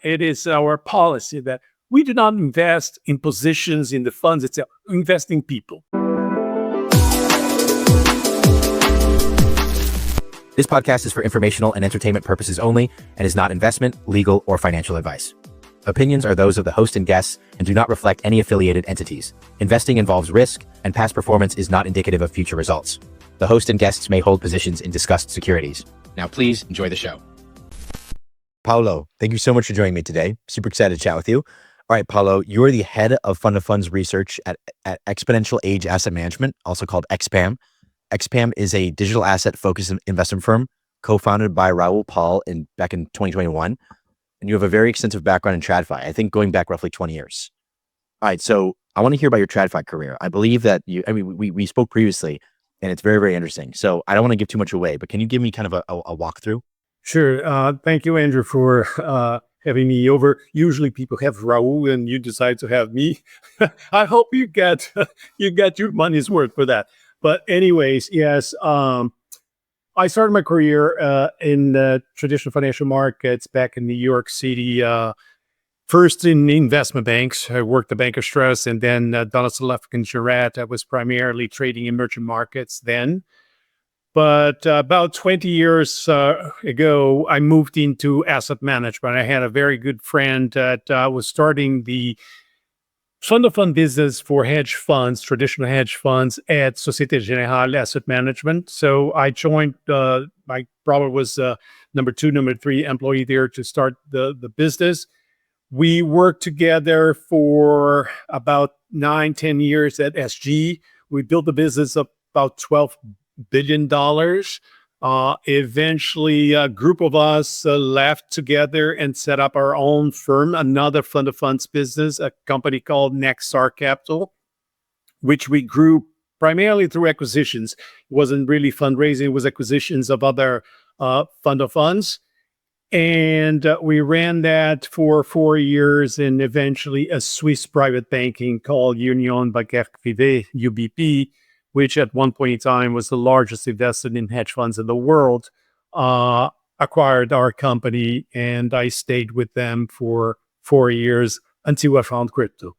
It is our policy that we do not invest in positions in the funds itself, we invest in people. This podcast is for informational and entertainment purposes only and is not investment, legal, or financial advice. Opinions are those of the host and guests and do not reflect any affiliated entities. Investing involves risk, and past performance is not indicative of future results. The host and guests may hold positions in discussed securities. Now, please enjoy the show. Paulo, thank you so much for joining me today. Super excited to chat with you. All right, Paulo, you're the head of fund of funds research at Exponential Age Asset Management, also called Expaam. Expaam is a digital asset focused investment firm co-founded by Paul back in 2021. And you have a very extensive background in TradFi, I think going back roughly 20 years. All right, so I want to hear about your TradFi career. I believe that we spoke previously, and it's very, very interesting. So I don't want to give too much away, but can you give me kind of a walkthrough? Sure. Thank you, Andrew, for having me over. Usually people have Raul and you decide to have me. I hope you get your money's worth for that. But anyways, yes, I started my career in traditional financial markets back in New York City. First in investment banks. I worked at Bank of Strauss and then Donaldson Lufkin and Jurat. I was primarily trading emerging markets then. But about 20 years ago, I moved into asset management. I had a very good friend that was starting the fund of fund business for hedge funds, traditional hedge funds at Société Générale Asset Management. So I joined, my brother was number 3 employee there to start the business. We worked together for about 9-10 years at SG. We built the business of about $12 billion. Eventually, a group of us left together and set up our own firm, another fund of funds business, a company called Nexar Capital, which we grew primarily through acquisitions. It wasn't really fundraising, it was acquisitions of other fund of funds. And we ran that for 4 years, and eventually a Swiss private banking called Union Bancaire Privée, UBP, which at one point in time was the largest investor in hedge funds in the world, acquired our company, and I stayed with them for 4 years until I found crypto.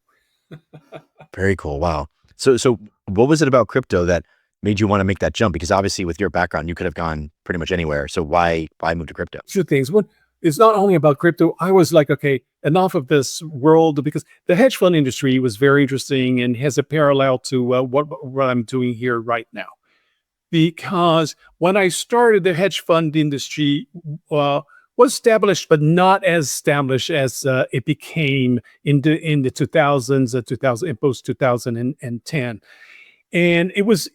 Very cool. Wow. So what was it about crypto that made you want to make that jump? Because obviously with your background, you could have gone pretty much anywhere. So why move to crypto? Two things. One, it's not only about crypto. I was like, okay, enough of this world, because the hedge fund industry was very interesting and has a parallel to what I'm doing here right now. Because when I started, the hedge fund industry was established, but not as established as it became in the 2000s, post 2010. And it was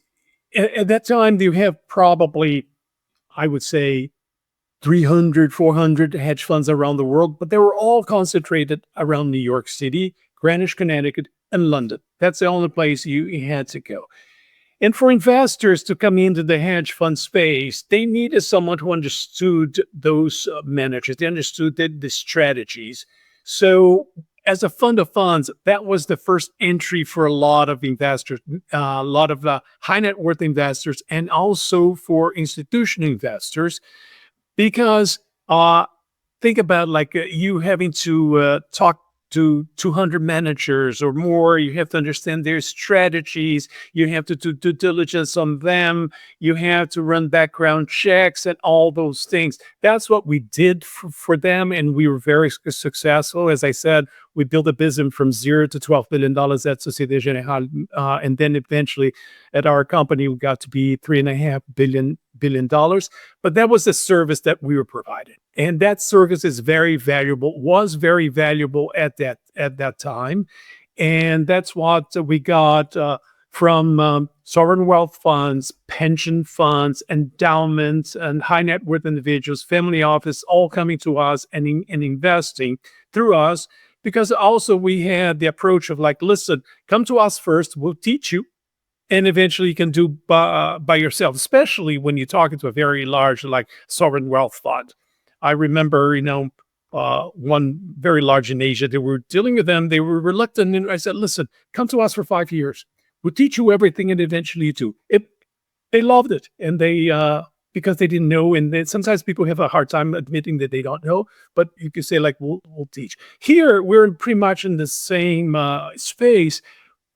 at that time you have probably, I would say, 300, 400 hedge funds around the world, but they were all concentrated around New York City, Greenwich, Connecticut, and London. That's the only place you had to go. And for investors to come into the hedge fund space, they needed someone who understood those managers. They understood the strategies. So as a fund of funds, that was the first entry for a lot of investors, a lot of high net worth investors, and also for institutional investors. Because think about you having to talk to 200 managers or more. You have to understand their strategies. You have to do due diligence on them. You have to run background checks and all those things. That's what we did for them, and we were very successful. As I said, we built a business from $0 to $12 billion at Société Générale, and then eventually at our company, we got to be $3.5 billion. But that was the service that we were providing. And that service is very valuable, was very valuable at that time. And that's what we got from sovereign wealth funds, pension funds, endowments, and high net worth individuals, family office, all coming to us and investing through us. Because also we had the approach of listen, come to us first, we'll teach you. And eventually you can do by yourself, especially when you're talking to a very large, sovereign wealth fund. I remember, one very large in Asia, they were dealing with them. They were reluctant. And I said, listen, come to us for 5 years. We'll teach you everything. And eventually you do. They loved it. And they because they didn't know. And then sometimes people have a hard time admitting that they don't know, but you can say like, we'll teach. Here, we're pretty much in the same space,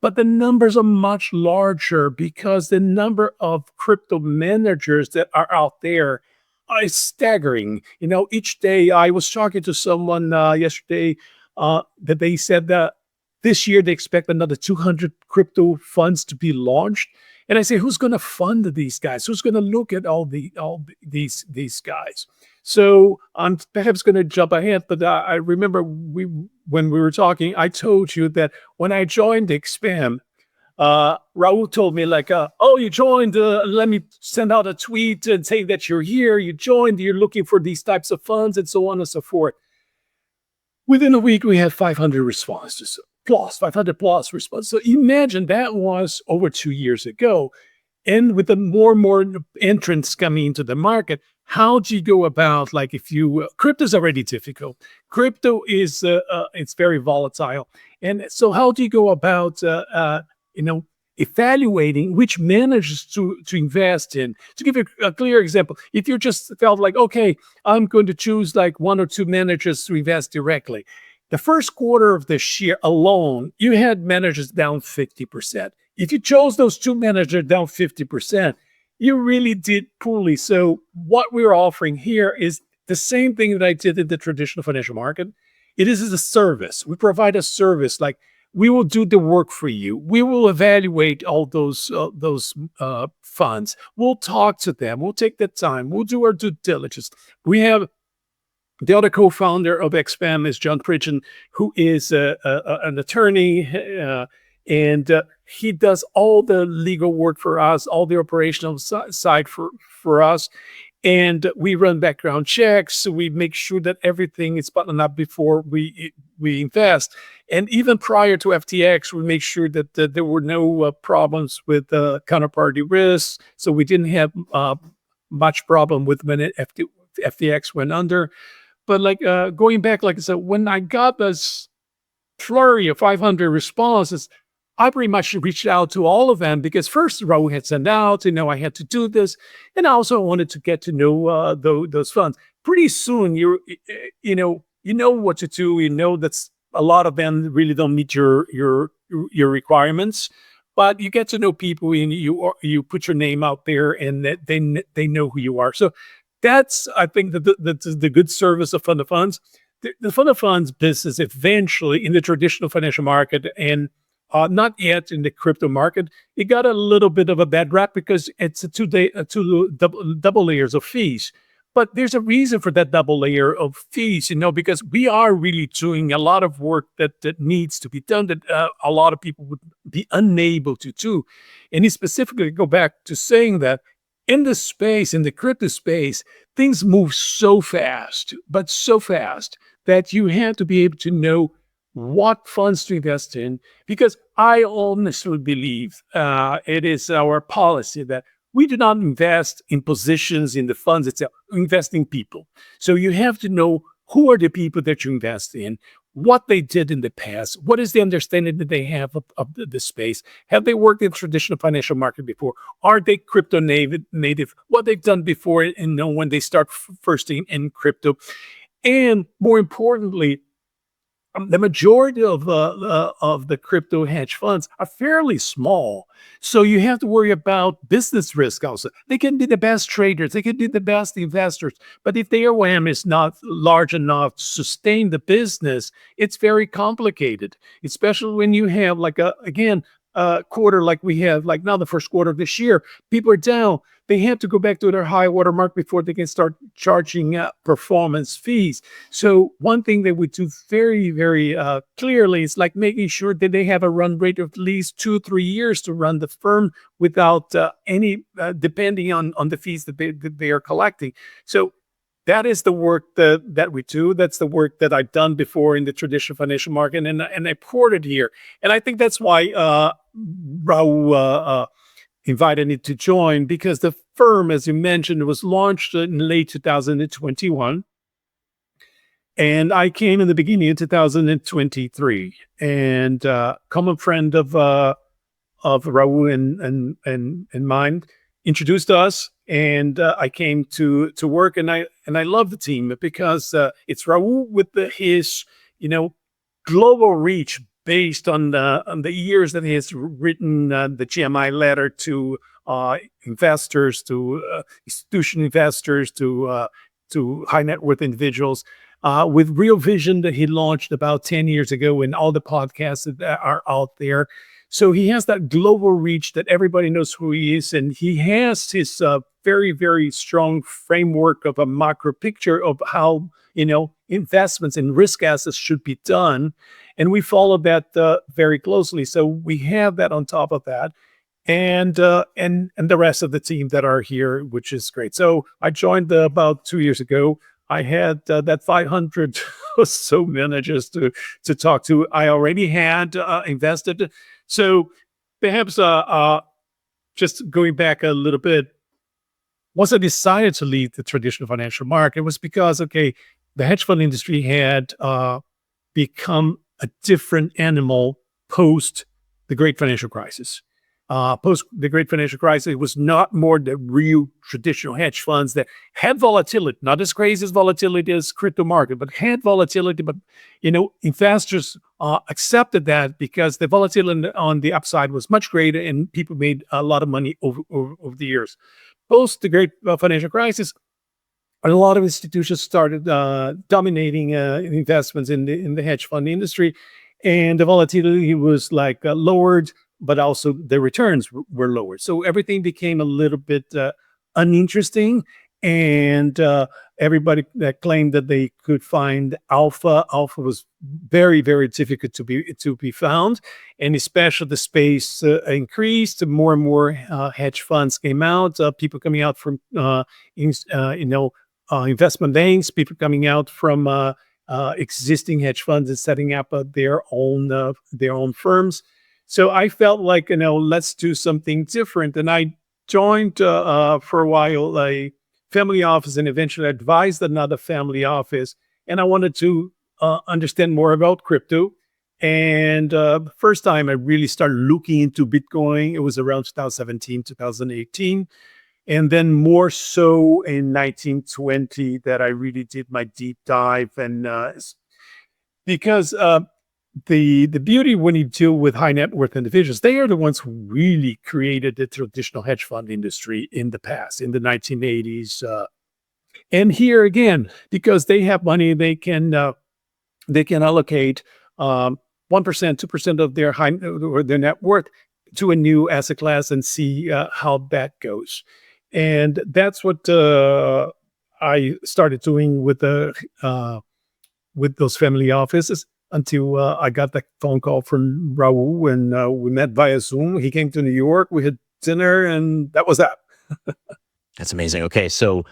but the numbers are much larger because the number of crypto managers that are out there is staggering. Each day I was talking to someone yesterday that they said that this year they expect another 200 crypto funds to be launched. And I say, who's going to fund these guys? Who's going to look at these guys? So I'm perhaps going to jump ahead, but I remember when we were talking, I told you that when I joined Expaam, Raul told me like, oh, you joined, let me send out a tweet and say that you're here, you joined, you're looking for these types of funds and so on and so forth. Within a week, we had 500 responses, 500 plus responses. So imagine that was over 2 years ago. And with the more and more entrants coming into the market, how do you go about, like, if you, crypto is already difficult. Crypto is, it's very volatile. And so how do you go about, evaluating which managers to invest in? To give you a clear example, if you just felt like, okay, I'm going to choose like 1 or 2 managers to invest directly. The first quarter of this year alone, you had managers down 50%. If you chose those 2 managers down 50%, you really did poorly. So what we're offering here is the same thing that I did in the traditional financial market. It is a service. We provide a service, like we will do the work for you. We will evaluate all those funds. We'll talk to them. We'll take the time. We'll do our due diligence. We have the other co-founder of Expaam is John Pridgeon, who is an attorney, and he does all the legal work for us, all the operational side for us. And we run background checks. So we make sure that everything is buttoned up before we invest. And even prior to FTX, we make sure that there were no problems with counterparty risks. So we didn't have much problem with when FTX went under. But like going back, like I said, when I got this flurry of 500 responses, I pretty much reached out to all of them because first Raul had sent out, I had to do this. And I also wanted to get to know those funds. Pretty soon, you know what to do. You know that's a lot of them really don't meet your requirements, but you get to know people and you put your name out there and they know who you are. So that's, I think, the good service of fund of funds. The fund of funds business eventually in the traditional financial market and not yet in the crypto market, it got a little bit of a bad rap because it's two double layers of fees. But there's a reason for that double layer of fees, because we are really doing a lot of work that needs to be done that a lot of people would be unable to do. And he specifically go back to saying that in the space, in the crypto space, things move so fast, but so fast that you have to be able to know what funds to invest in, because I honestly believe it is our policy that we do not invest in positions in the funds itself, we invest in people. So you have to know who are the people that you invest in, what they did in the past, what is the understanding that they have of the space, have they worked in traditional financial market before, are they crypto native, what they've done before and know when they start first in crypto. And more importantly, the majority of the crypto hedge funds are fairly small. So you have to worry about business risk also. They can be the best traders. They can be the best investors. But if the AUM is not large enough to sustain the business, it's very complicated, especially when you have like a quarter like we have, like now the first quarter of this year, people are down. They have to go back to their high water mark before they can start charging performance fees. So one thing that we do very, very clearly is like making sure that they have a run rate of at least 2-3 years to run the firm without any depending on the fees that they are collecting. So that is the work that we do. That's the work that I've done before in the traditional financial market, and I poured it here. And I think that's why Raul invited me to join, because the firm, as you mentioned, was launched in late 2021. And I came in the beginning of 2023. And common friend of Raul and mine introduced us. and I came to work, and I love the team because it's Raul with his global reach based on the years that he has written the GMI letter to investors, to institutional investors, to high net worth individuals, with Real Vision that he launched about 10 years ago, and all the podcasts that are out there. So he has that global reach that everybody knows who he is, and he has his very, very strong framework of a macro picture of how investments in risk assets should be done, and we follow that very closely. So we have that on top of that, and the rest of the team that are here, which is great. So I joined about 2 years ago. I had that 500 or so managers to talk to. I already had invested. So perhaps just going back a little bit, once I decided to leave the traditional financial market, it was because, okay, the hedge fund industry had become a different animal post the great financial crisis. Post the great financial crisis, it was not more the real traditional hedge funds that had volatility, not as crazy as volatility as crypto market, but had volatility. But, investors accepted that because the volatility on the upside was much greater, and people made a lot of money over the years. Post the great financial crisis, a lot of institutions started dominating investments in the hedge fund industry, and the volatility was lowered, but also the returns were lowered. So everything became a little bit uninteresting, and everybody that claimed that they could find alpha was very, very difficult to be found, and especially the space increased. More and more hedge funds came out. People coming out from investment banks, people coming out from existing hedge funds and setting up their own firms. So I felt like, let's do something different. And I joined for a while a family office, and eventually advised another family office. And I wanted to understand more about crypto. And the first time I really started looking into Bitcoin, it was around 2017, 2018. And then more so in 1920 that I really did my deep dive. And because the beauty when you deal with high net worth individuals, they are the ones who really created the traditional hedge fund industry in the past, in the 1980s. And here again, because they have money, they can allocate 1%, 2% of their net worth to a new asset class and see how that goes. And that's what I started doing with those family offices, until I got that phone call from Raul, and we met via Zoom. He came to New York, we had dinner, and that was that. That's amazing. Okay, so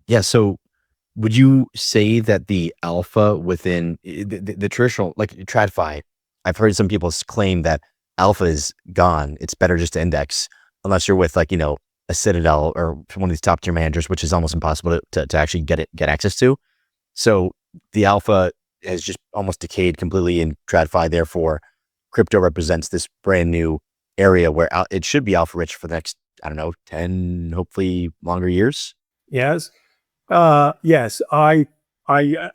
yeah, so would you say that the alpha within the traditional, like TradFi, I've heard some people claim that alpha is gone. It's better just to index, unless you're with a Citadel or one of these top tier managers, which is almost impossible to actually get access to. So the alpha has just almost decayed completely in TradFi. Therefore, crypto represents this brand new area where it should be alpha rich for the next, 10, hopefully longer years. Yes. Yes, I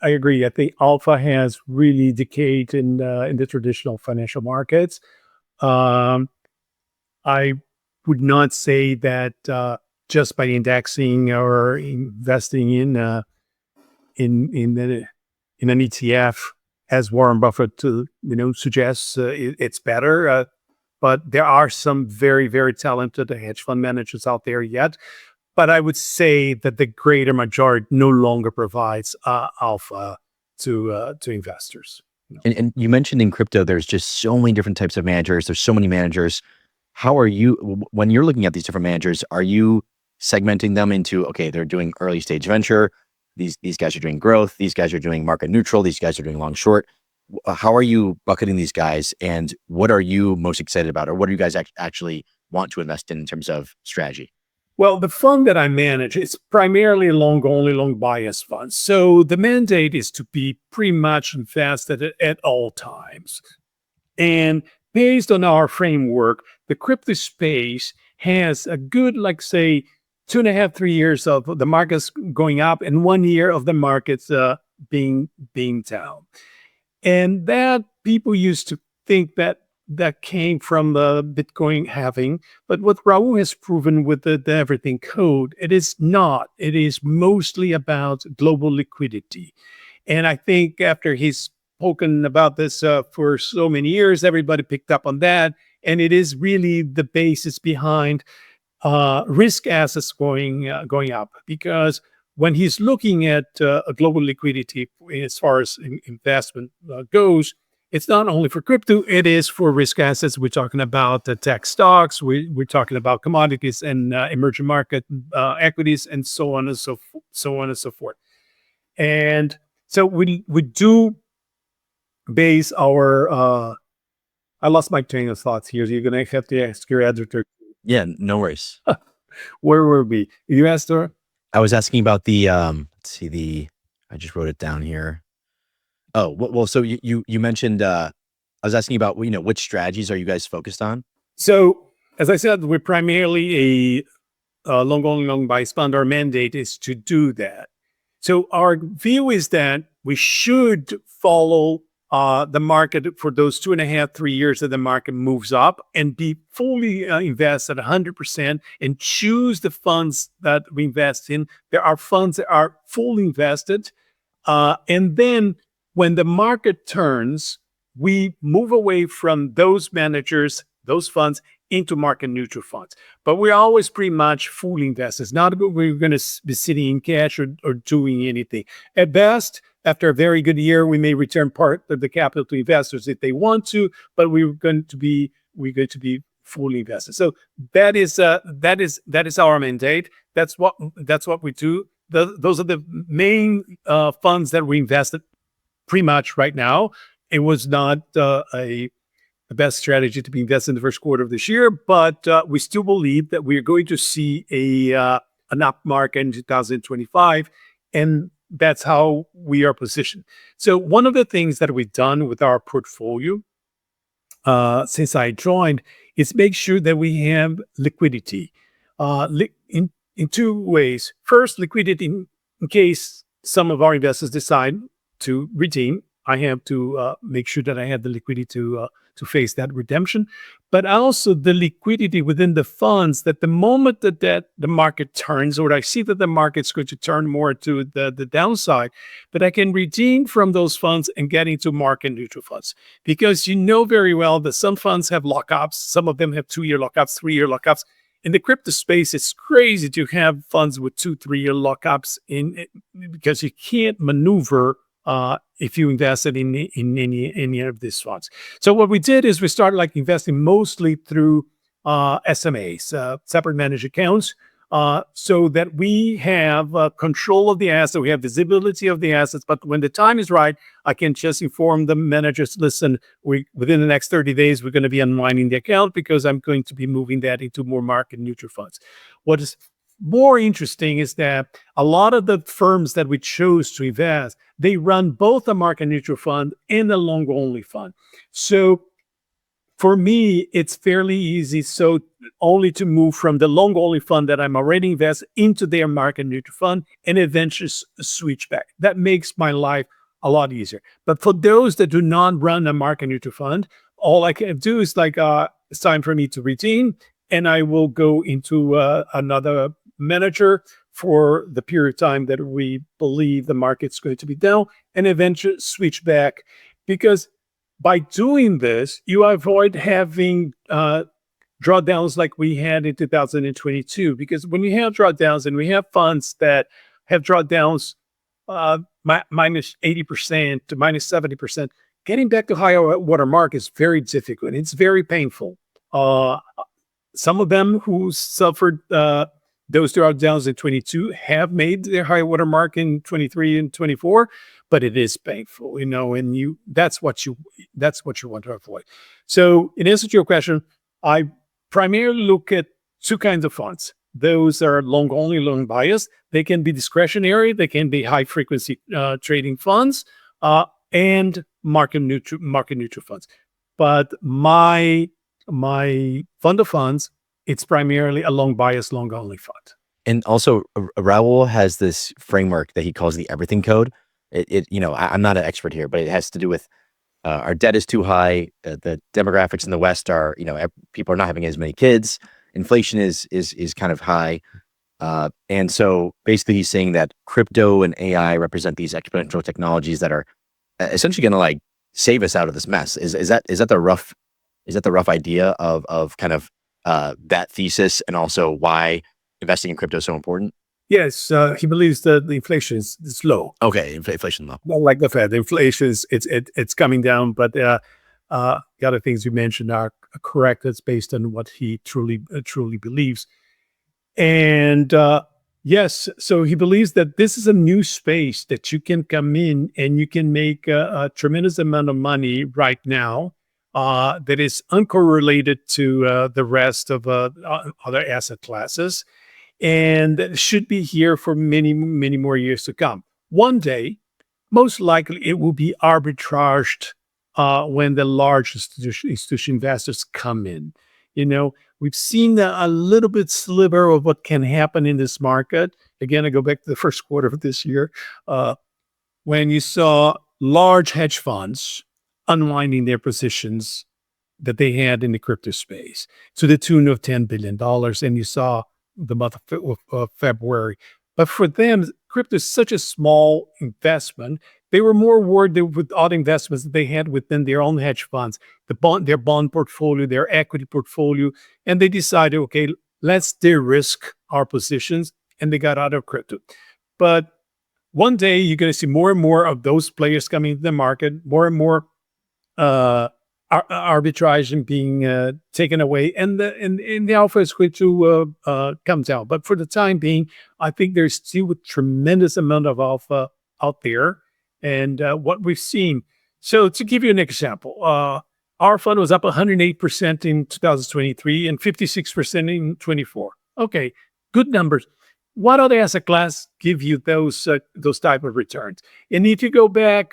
agree. I think alpha has really decayed in the traditional financial markets. I would not say that just by indexing or investing in an ETF, as Warren Buffett suggests, it's better. But there are some very, very talented hedge fund managers out there yet. But I would say that the greater majority no longer provides alpha to investors. And you mentioned in crypto, there's just so many different types of managers. There's so many managers. How are you, when you're looking at these different managers, are you segmenting them into, okay, they're doing early stage venture, these guys are doing growth, these guys are doing market neutral, these guys are doing long short? How are you bucketing these guys, and what are you most excited about, or what do you guys actually want to invest in terms of strategy? Well, the fund that I manage is primarily only long bias fund. So the mandate is to be pretty much invested at all times. And based on our framework, the crypto space has a good, say, 2.5, 3 years of the markets going up and 1 year of the markets being down. And that people used to think that that came from the Bitcoin halving. But what Raul has proven with the Everything Code, it is not. It is mostly about global liquidity. And I think after he's spoken about this for so many years, everybody picked up on that. And it is really the basis behind risk assets going up, because when he's looking at a global liquidity as far as investment goes, it's not only for crypto, it is for risk assets. We're talking about tech stocks, we're talking about commodities and emerging market equities, and so on and so forth. And so we do base our I lost my train of thoughts here. So you're gonna have to ask your editor. Yeah, no worries. Where were we? You asked her? I was asking about the let's see, I just wrote it down here. Oh, well, so you mentioned I was asking about, which strategies are you guys focused on? So, as I said, we're primarily a long-only, long-bias fund. Our mandate is to do that. So our view is that we should follow the market for those 2.5, 3 years that the market moves up, and be fully invested 100% and choose the funds that we invest in. There are funds that are fully invested. And then when the market turns, we move away from those managers, those funds, into market neutral funds. But we're always pretty much fully invested. It's not that we're going to be sitting in cash or doing anything. At best, after a very good year, we may return part of the capital to investors if they want to, but we're going to be fully invested. So that is our mandate. That's what we do. Those are the main funds that we invested pretty much right now. It was not the best strategy to be invested in the first quarter of this year, but we still believe that we're going to see an up market in 2025, and that's how we are positioned. So one of the things that we've done with our portfolio since I joined is make sure that we have liquidity in two ways. First, liquidity in case some of our investors decide to redeem. I have to make sure that I have the liquidity to face that redemption, but also the liquidity within the funds, that the moment that the market turns, or I see that the market's going to turn more to the downside, that I can redeem from those funds and get into market neutral funds. Because you know very well that some funds have lockups, some of them have 2-year lockups, 3-year lockups. In the crypto space, it's crazy to have funds with 2-3 year lockups because you can't maneuver if you invested in any of these funds. So what we did is we started investing mostly through SMAs, separate managed accounts, so that we have control of the asset, we have visibility of the assets. But when the time is right, I can just inform the managers, listen, within the next 30 days, we're going to be unwinding the account because I'm going to be moving that into more market neutral funds. What is more interesting is that a lot of the firms that we chose to invest, they run both a market neutral fund and a long only fund. So for me, it's fairly easy. So only to move from the long only fund that I'm already invested into their market neutral fund and eventually switch back. That makes my life a lot easier. But for those that do not run a market neutral fund, all I can do is it's time for me to redeem, and I will go into another manager for the period of time that we believe the market's going to be down, and eventually switch back. Because by doing this, you avoid having drawdowns like we had in 2022. Because when you have drawdowns, and we have funds that have drawdowns minus 80% to minus 70%, getting back to higher watermark is very difficult. It's very painful. Some of them who suffered those drawdowns in 22 have made their high watermark in 23 and 24, but it is painful, and that's what you want to avoid. So in answer to your question, I primarily look at two kinds of funds. Those are long only, long bias. They can be discretionary, they can be high frequency trading funds, and market neutral funds. But my fund of funds, it's primarily a long bias, long only fund. And also, Raul has this framework that he calls the everything code. I'm not an expert here, but it has to do with our debt is too high. The demographics in the West are, people are not having as many kids. Inflation is kind of high. And so basically he's saying that crypto and AI represent these exponential technologies that are essentially going to like save us out of this mess. Is that the rough idea of kind of that thesis, and also why investing in crypto is so important? Yes, he believes that the inflation is low. Okay, inflation low. Not like the Fed. The inflation it's coming down, but the other things you mentioned are correct. That's based on what he truly believes. And yes, so he believes that this is a new space that you can come in and you can make a tremendous amount of money right now that is uncorrelated to the rest of other asset classes, and that should be here for many, many more years to come. One day, most likely, it will be arbitraged when the large institutional investors come in. We've seen a little bit sliver of what can happen in this market. Again, I go back to the first quarter of this year, when you saw large hedge funds unwinding their positions that they had in the crypto space to the tune of $10 billion. And you saw the month of February. But for them, crypto is such a small investment. They were more worried with all the investments that they had within their own hedge funds, their bond portfolio, their equity portfolio. And they decided, okay, let's de-risk our positions. And they got out of crypto. But one day you're going to see more and more of those players coming into the market, more and more arbitrage and being taken away, and the alpha is going to come down. But for the time being, I think there's still a tremendous amount of alpha out there, and what we've seen. So to give you an example, our fund was up 108% in 2023 and 56% in 24. Okay, good numbers. What other asset class give you those type of returns? And if you go back,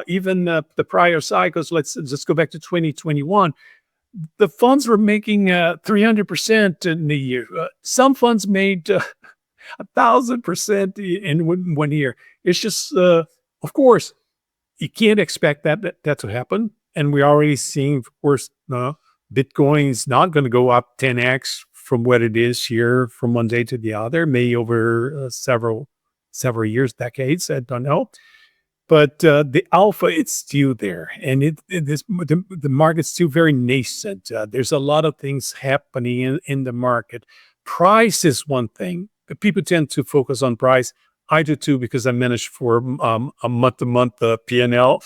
even the prior cycles, let's just go back to 2021, the funds were making 300% in the year. Some funds made 1,000% in 1 year. It's just, of course, you can't expect that to happen. And we're already seeing, of course, Bitcoin is not going to go up 10x from what it is here from one day to the other, maybe over several years, decades, I don't know. But the alpha, it's still there. And the market's still very nascent. There's a lot of things happening in the market. Price is one thing. People tend to focus on price. I do too, because I manage for a month-to-month P&L.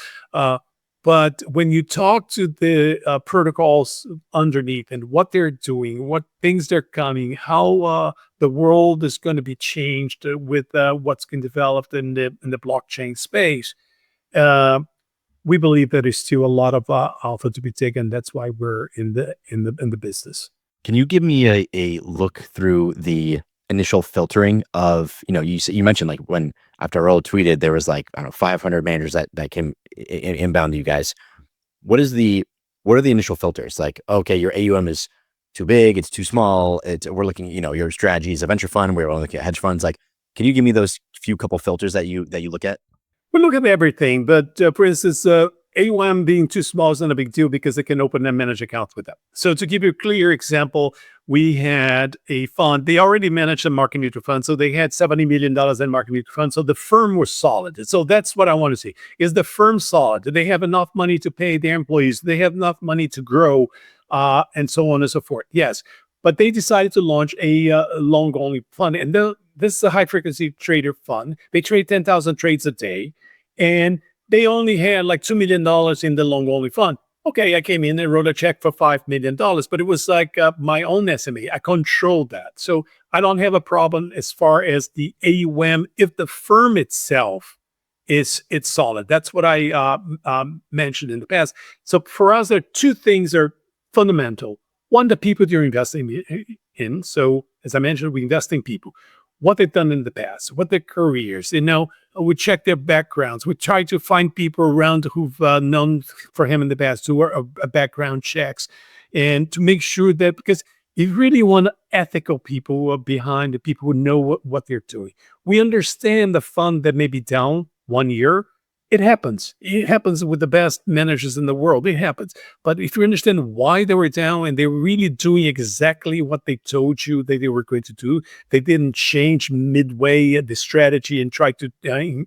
But when you talk to the protocols underneath and what they're doing, what things they're coming, how the world is going to be changed with what's been developed in the blockchain space, we believe that there's still a lot of alpha to be taken. That's why we're in the business. Can you give me a look through the initial filtering of, you mentioned like when after Raul tweeted, there was like, I don't know, 500 managers that came inbound to you guys. What are the initial filters? Like, okay, your AUM is too big, it's too small. We're looking, your strategy is a venture fund. We're only looking at hedge funds. Like, can you give me those couple filters that you look at? We look at everything, but for instance, AUM being too small is not a big deal because they can open and manage accounts with them. So to give you a clear example, we had a fund. They already managed a market neutral fund. So they had $70 million in market neutral fund. So the firm was solid. So that's what I want to see. Is the firm solid? Do they have enough money to pay their employees? Do they have enough money to grow? And so on and so forth. Yes. But they decided to launch a long-only fund. And this is a high-frequency trader fund. They trade 10,000 trades a day. And they only had like $2 million in the long-only fund. Okay, I came in and wrote a check for $5 million, but it was like my own SME. I controlled that. So I don't have a problem as far as the AUM if the firm itself it's solid. That's what I mentioned in the past. So for us, there are two things that are fundamental. One, the people you're investing in. So as I mentioned, we invest in people. What they've done in the past, what their careers, we check their backgrounds. We try to find people around who've known for him in the past, who are background checks, and to make sure that, because You really want ethical people behind the people who know what they're doing. We understand the fund that may be down 1 year. It happens. It happens with the best managers in the world. It happens. But if you understand why they were down and they were really doing exactly what they told you that they were going to do, they didn't change midway the strategy and try to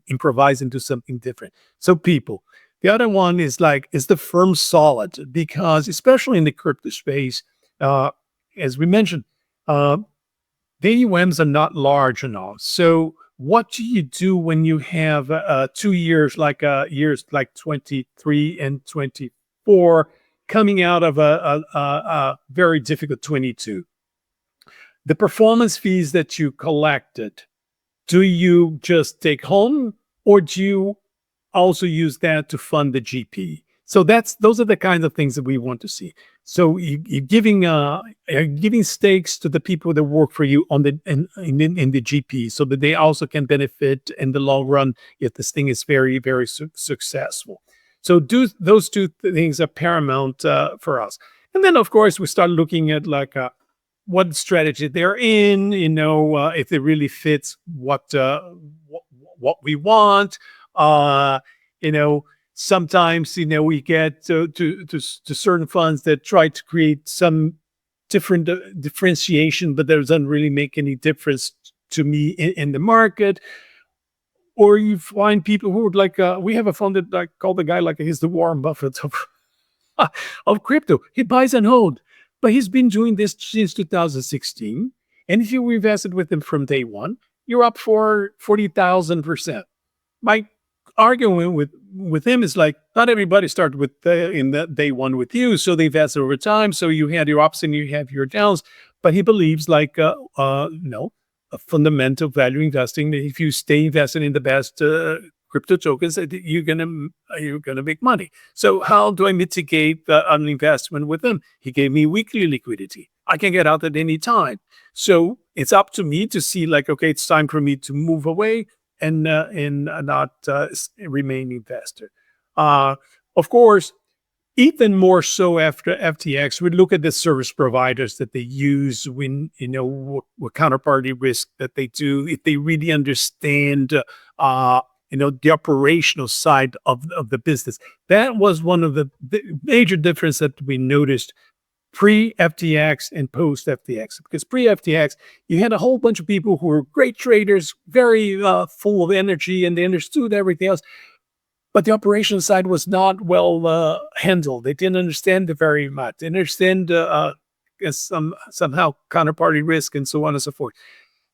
improvise into something different. So people. The other one is is the firm solid? Because especially in the crypto space, uh, as we mentioned, uh, the AUMs are not large enough. So what do you do when you have 2 years, years like 23 and 24, coming out of a very difficult 22? The performance fees that you collected, do you just take home, or do you also use that to fund the GP? So those are the kinds of things that we want to see. So you're giving stakes to the people that work for you on in the GP, so that they also can benefit in the long run if this thing is very, very successful. So those two things are paramount for us. And then of course we start looking at what strategy they're in, if it really fits what we want. You know, sometimes we get to certain funds that try to create some different differentiation, but that doesn't really make any difference to me in the market. Or you find people who would we have a fund that I call the guy he's the Warren Buffett of crypto. He buys and hold, but he's been doing this since 2016. And if you invested with him from day one, you're up for 40,000%. My arguing with him is not everybody started with in that day one with you, so they invested over time. So you had your ups and you have your downs. But he believes no, a fundamental value investing. If you stay invested in the best crypto tokens, you're gonna make money. So how do I mitigate an investment with him? He gave me weekly liquidity. I can get out at any time. So it's up to me to see okay, it's time for me to move away and not remain invested. Of course, even more so after FTX, we look at the service providers that they use when, what counterparty risk that they do, if they really understand, the operational side of the business. That was one of the major difference that we noticed pre-FTX and post-FTX. Because pre-FTX, you had a whole bunch of people who were great traders, very full of energy, and they understood everything else. But the operation side was not well handled. They didn't understand it very much. They understand somehow counterparty risk and so on and so forth.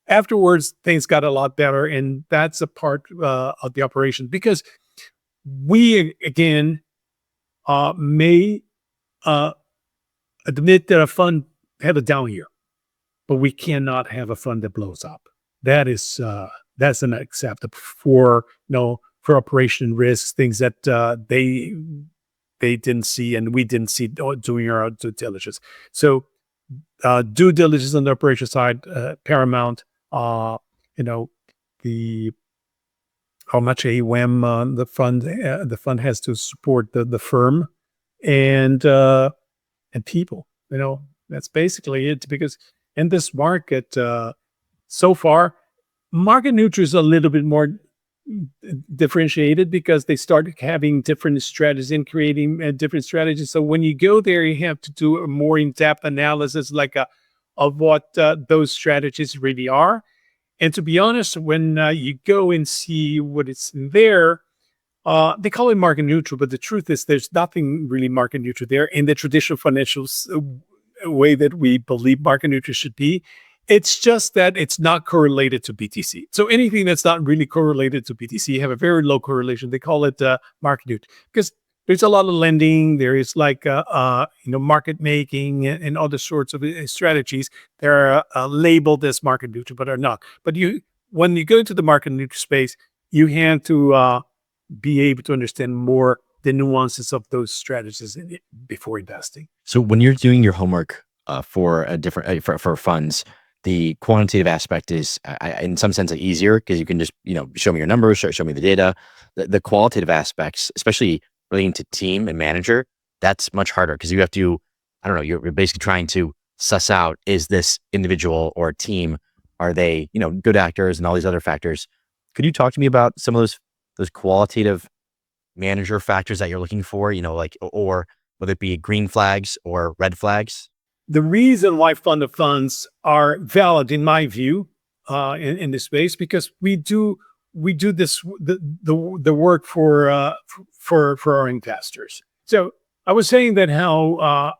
Afterwards, things got a lot better, and that's a part of the operation. Because we, again, may admit that a fund had a down year, but we cannot have a fund that blows up. That's unacceptable for operation risks, things that they didn't see and we didn't see doing our due diligence. So due diligence on the operation side, paramount. The how much AUM the fund has to support the firm and people. That's basically it. Because in this market, so far, market neutral is a little bit more differentiated because they started having different strategies and creating different strategies. So when you go there, you have to do a more in-depth analysis of what those strategies really are. And to be honest, when you go and see what it's in there, they call it market neutral, but the truth is there's nothing really market neutral there in the traditional financial way that we believe market neutral should be. It's just that it's not correlated to BTC. So anything that's not really correlated to BTC have a very low correlation. They call it market neutral because there's a lot of lending. There is market making and other sorts of strategies. They're labeled as market neutral, but are not. But when you go into the market neutral space, you have to be able to understand more the nuances of those strategies before investing. So when you're doing your homework for a different for funds, the quantitative aspect is in some sense easier because you can just show me your numbers, show me the data. The qualitative aspects, especially relating to team and manager, that's much harder because you have to, I don't know, you're basically trying to suss out, is this individual or team, are they, good actors and all these other factors? Could you talk to me about some of those qualitative manager factors that you're looking for, like, or whether it be green flags or red flags? The reason why fund of funds are valid, in my view, in this space, because we do this the work for our investors. So I was saying that how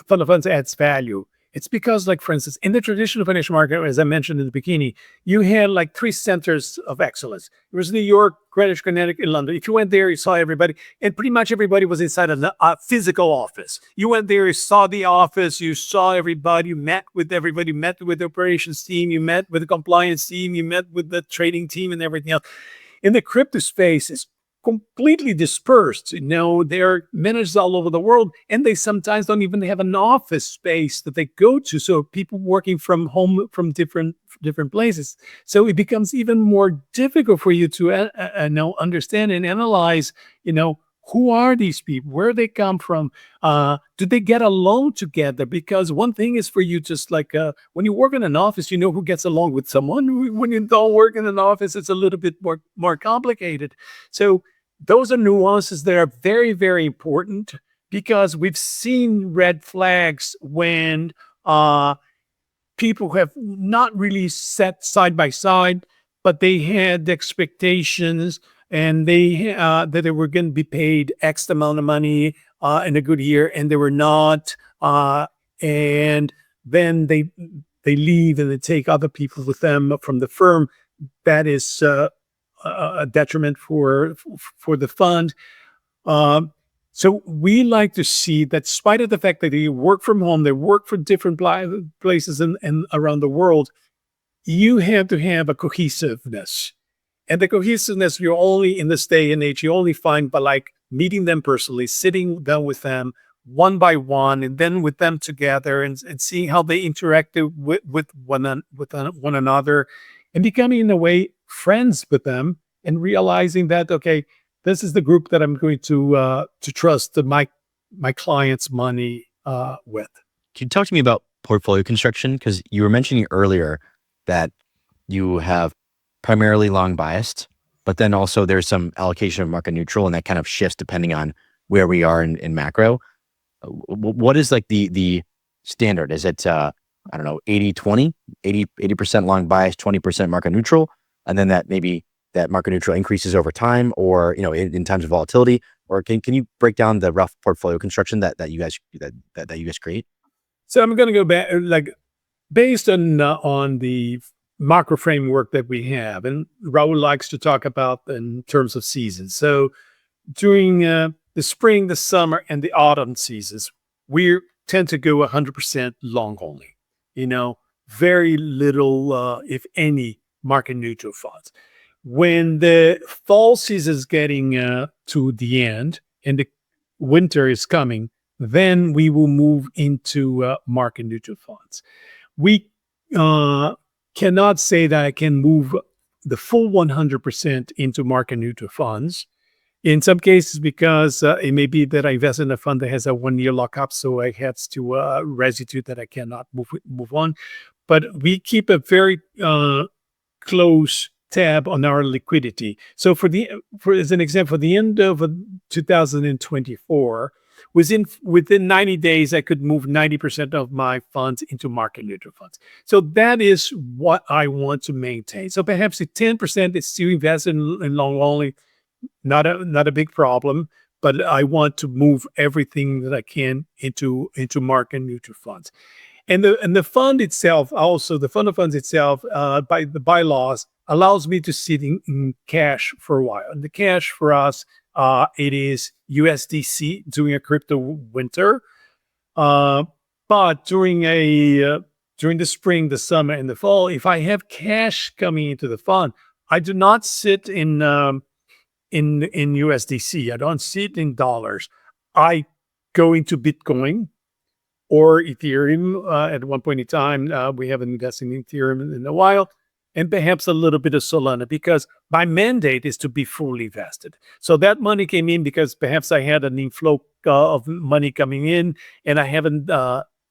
fund of funds adds value. It's because, like, for instance, in the traditional financial market, as I mentioned in the beginning, you had like three centers of excellence. It was New York, Greenwich, Connecticut, and London. If you went there, you saw everybody, and pretty much everybody was inside a physical office. You went there, you saw the office, you saw everybody, you met with everybody, you met with the operations team, you met with the compliance team, you met with the trading team, and everything else. In the crypto space, it's completely dispersed. They're managed all over the world, and they sometimes don't even have an office space that they go to. So people working from home from different places. So it becomes even more difficult for you to understand and analyze. Who are these people? Where they come from? Do they get along together? Because one thing is for you, just like when you work in an office, you know who gets along with someone. When you don't work in an office, it's a little bit more complicated. So those are nuances that are very, very important, because we've seen red flags when people have not really sat side by side, but they had expectations, and that they were going to be paid X amount of money in a good year, and they were not. And then they leave, and they take other people with them from the firm. That is a detriment for the fund. So we like to see that, despite of the fact that they work from home, they work for different places and around the world, you have to have a cohesiveness. And the cohesiveness, you're only, in this day and age, you only find by like meeting them personally, sitting down with them one by one, and then with them together, and seeing how they interact with one another, and becoming, in a way, friends with them, and realizing that, okay, this is the group that I'm going to trust my client's money with. Can you talk to me about portfolio construction? Because you were mentioning earlier that you have primarily long biased, but then also there's some allocation of market neutral, and that kind of shifts depending on where we are in macro. What is like the standard? Is it, 80-20, 80% long bias, 20% market neutral? And then that maybe that market neutral increases over time, or, in times of volatility? Or can you break down the rough portfolio construction that you guys create? So I'm going to go back, like, based on the macro framework that we have, and Raul likes to talk about in terms of seasons. So during the spring, the summer, and the autumn seasons, we tend to go 100% long only. Very little, if any, market neutral funds. When the fall season is getting to the end and the winter is coming, then we will move into market neutral funds. We cannot say that I can move the full 100% into market neutral funds. In some cases, because it may be that I invest in a fund that has a 1-year lockup, so I have to residue that I cannot move on. But we keep a very close tab on our liquidity. So as an example, for the end of 2024, within 90 days, I could move 90% of my funds into market neutral funds. So that is what I want to maintain. So perhaps the 10% is still invested in long only, not a big problem, but I want to move everything that I can into market neutral funds. And the fund itself, also the fund of funds itself, by the bylaws, allows me to sit in cash for a while. And the cash for us, it is USDC during a crypto winter. But during the spring, the summer, and the fall, if I have cash coming into the fund, I do not sit in USDC. I don't sit in dollars. I go into Bitcoin or Ethereum. At one point in time, we haven't invested in Ethereum in a while, and perhaps a little bit of Solana, because my mandate is to be fully vested. So that money came in because perhaps I had an inflow of money coming in, and I haven't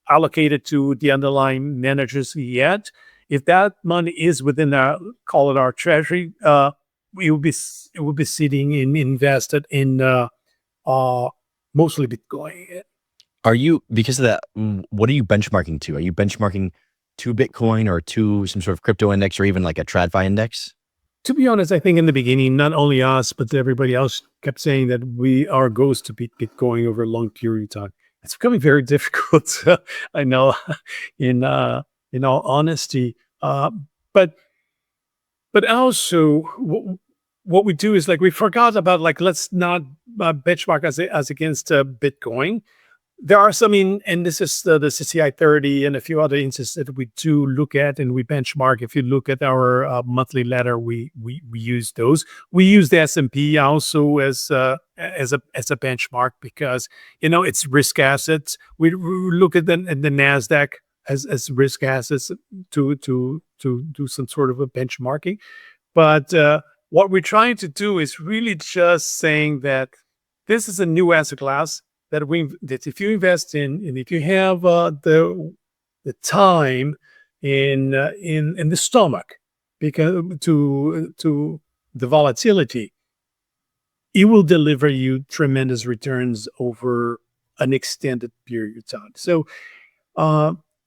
allocated to the underlying managers yet. If that money is within our, call it our treasury, it will be sitting in invested in uh, mostly Bitcoin. Are you, because of that, what are you benchmarking to? Are you benchmarking to Bitcoin or to some sort of crypto index or even like a TradFi index? To be honest, I think in the beginning, not only us, but everybody else kept saying that our goal is to beat Bitcoin over a long period of time. It's becoming very difficult. I know, in in all honesty, but also what we do is like we forgot about like let's not benchmark as against Bitcoin. There are some and this is the CCI 30 and a few other instances that we do look at and we benchmark. If you look at our monthly letter, we use those. We use the S&P also as a benchmark because it's risk assets. We look at the Nasdaq as risk assets to do some sort of a benchmarking. But what we're trying to do is really just saying that this is a new asset class that if you invest in, and if you have the time in the stomach, because to the volatility, it will deliver you tremendous returns over an extended period of time. So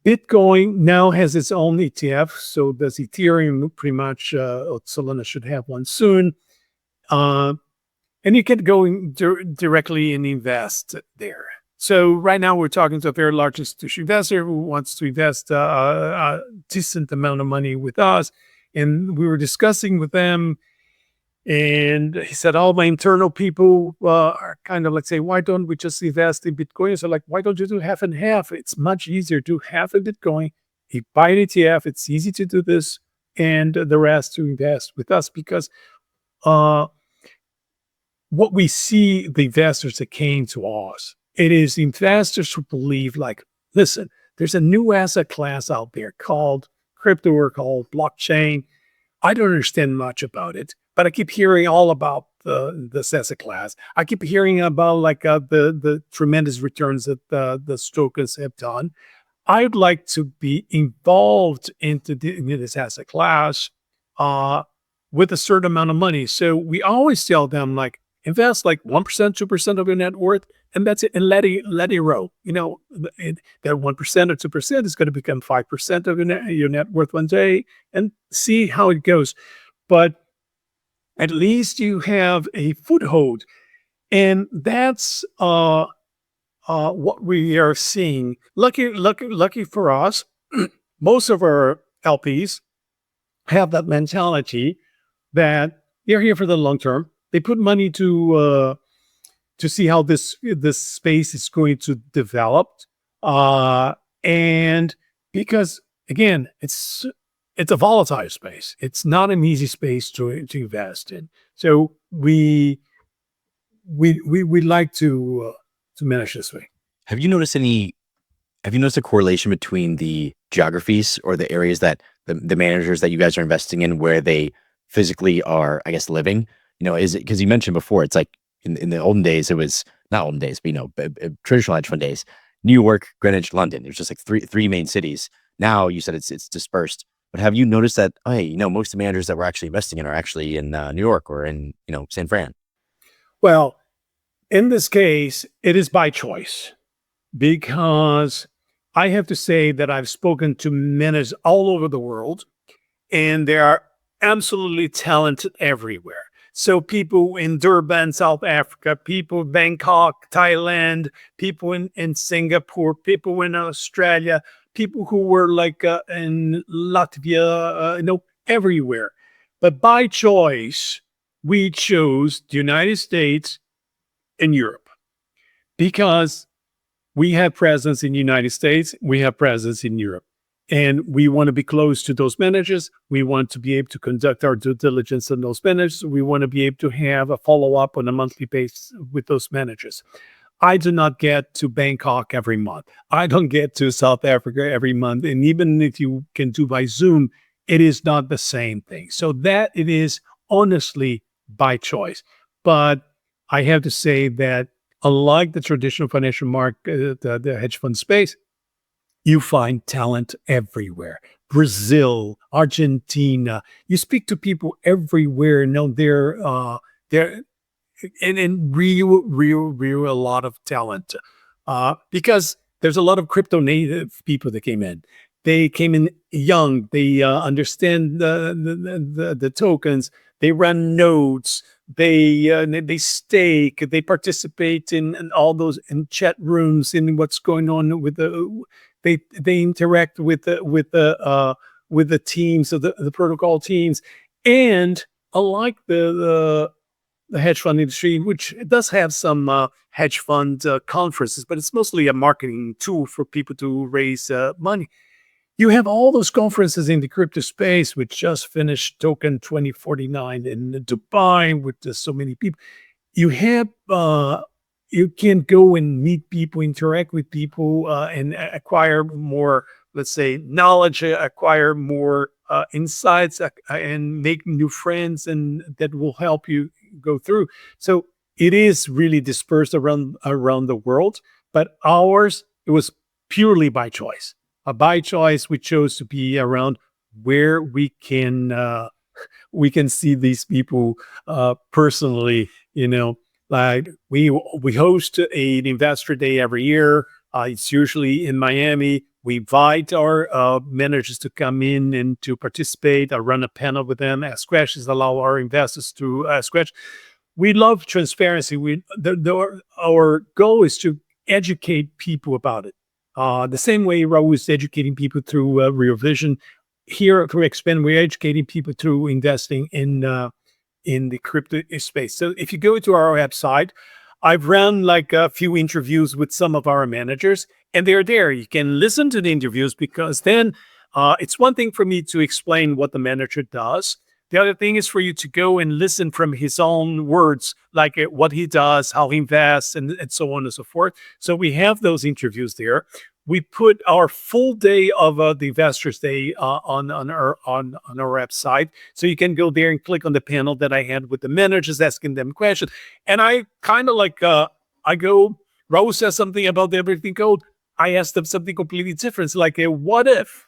Bitcoin now has its own ETF. So does Ethereum. Pretty much, Solana should have one soon. And you can go directly and invest there. So right now we're talking to a very large institutional investor who wants to invest a decent amount of money with us. And we were discussing with them, and he said, all my internal people are kind of like say, why don't we just invest in Bitcoin? So like, why don't you do half and half? It's much easier to do half in Bitcoin. You buy an ETF, it's easy to do this, and the rest to invest with us because what we see the investors that came to us, it is investors who believe like, listen, there's a new asset class out there called crypto or called blockchain. I don't understand much about it, but I keep hearing all about this asset class. I keep hearing about like the tremendous returns that the Stokers have done. I'd like to be involved into this asset class with a certain amount of money. So we always tell them like, invest like 1%, 2% of your net worth, and that's it. And let it roll. That 1% or 2% is going to become 5% of your net worth one day, and see how it goes. But at least you have a foothold, and that's what we are seeing. Lucky for us, most of our LPs have that mentality that they're here for the long term. They put money to see how this space is going to develop, and because again, it's a volatile space. It's not an easy space to invest in. So we like to manage this way. Have you noticed a correlation between the geographies or the areas that the managers that you guys are investing in where they physically are, I guess, living? Is it because you mentioned before, it's like in the olden days, it was not olden days, but traditional hedge fund days, New York, Greenwich, London. There's just like three main cities. Now you said it's dispersed, but have you noticed that, hey, most of the managers that we're actually investing in are actually in New York or in, San Fran? Well, in this case, it is by choice because I have to say that I've spoken to managers all over the world, and they are absolutely talented everywhere. So people in Durban, South Africa, people in Bangkok, Thailand, people in Singapore, people in Australia, people who were like in Latvia, everywhere. But by choice, we chose the United States and Europe because we have presence in the United States, we have presence in Europe. And we want to be close to those managers. We want to be able to conduct our due diligence on those managers. We want to be able to have a follow-up on a monthly basis with those managers. I do not get to Bangkok every month. I don't get to South Africa every month. And even if you can do by Zoom, it is not the same thing. So that it is honestly by choice. But I have to say that unlike the traditional financial market, the hedge fund space, you find talent everywhere. Brazil, Argentina. You speak to people everywhere. They're and real a lot of talent. Because there's a lot of crypto native people that came in. They came in young. They understand the tokens. They run nodes. They stake. They participate in all those in chat rooms in what's going on with the. They interact with the teams of the protocol teams, and unlike the hedge fund industry, which does have some hedge fund conferences, but it's mostly a marketing tool for people to raise money. You have all those conferences in the crypto space, which just finished Token 2049 in Dubai with so many people. You have you can go and meet people, interact with people, and acquire more, let's say, knowledge, acquire more insights, and make new friends, and that will help you go through. So it is really dispersed around the world, but ours, it was purely by choice. By choice, we chose to be around where we can see these people personally. Like we host an investor day every year. It's usually in Miami. We invite our managers to come in and to participate. I run a panel with them, ask questions, allow our investors to ask questions. We love transparency. Our goal is to educate people about it. The same way Raul is educating people through Real Vision. Here through Expaam, we're educating people through investing in the crypto space. So if you go to our website, I've run like a few interviews with some of our managers, and they're there. You can listen to the interviews, because then it's one thing for me to explain what the manager does. The other thing is for you to go and listen from his own words, like what he does, how he invests, and so on and so forth. So we have those interviews there. We put our full day of the Investors Day on our website, so you can go there and click on the panel that I had with the managers, asking them questions. And I kind of like Raul says something about the everything code. I asked them something completely different. It's like, what if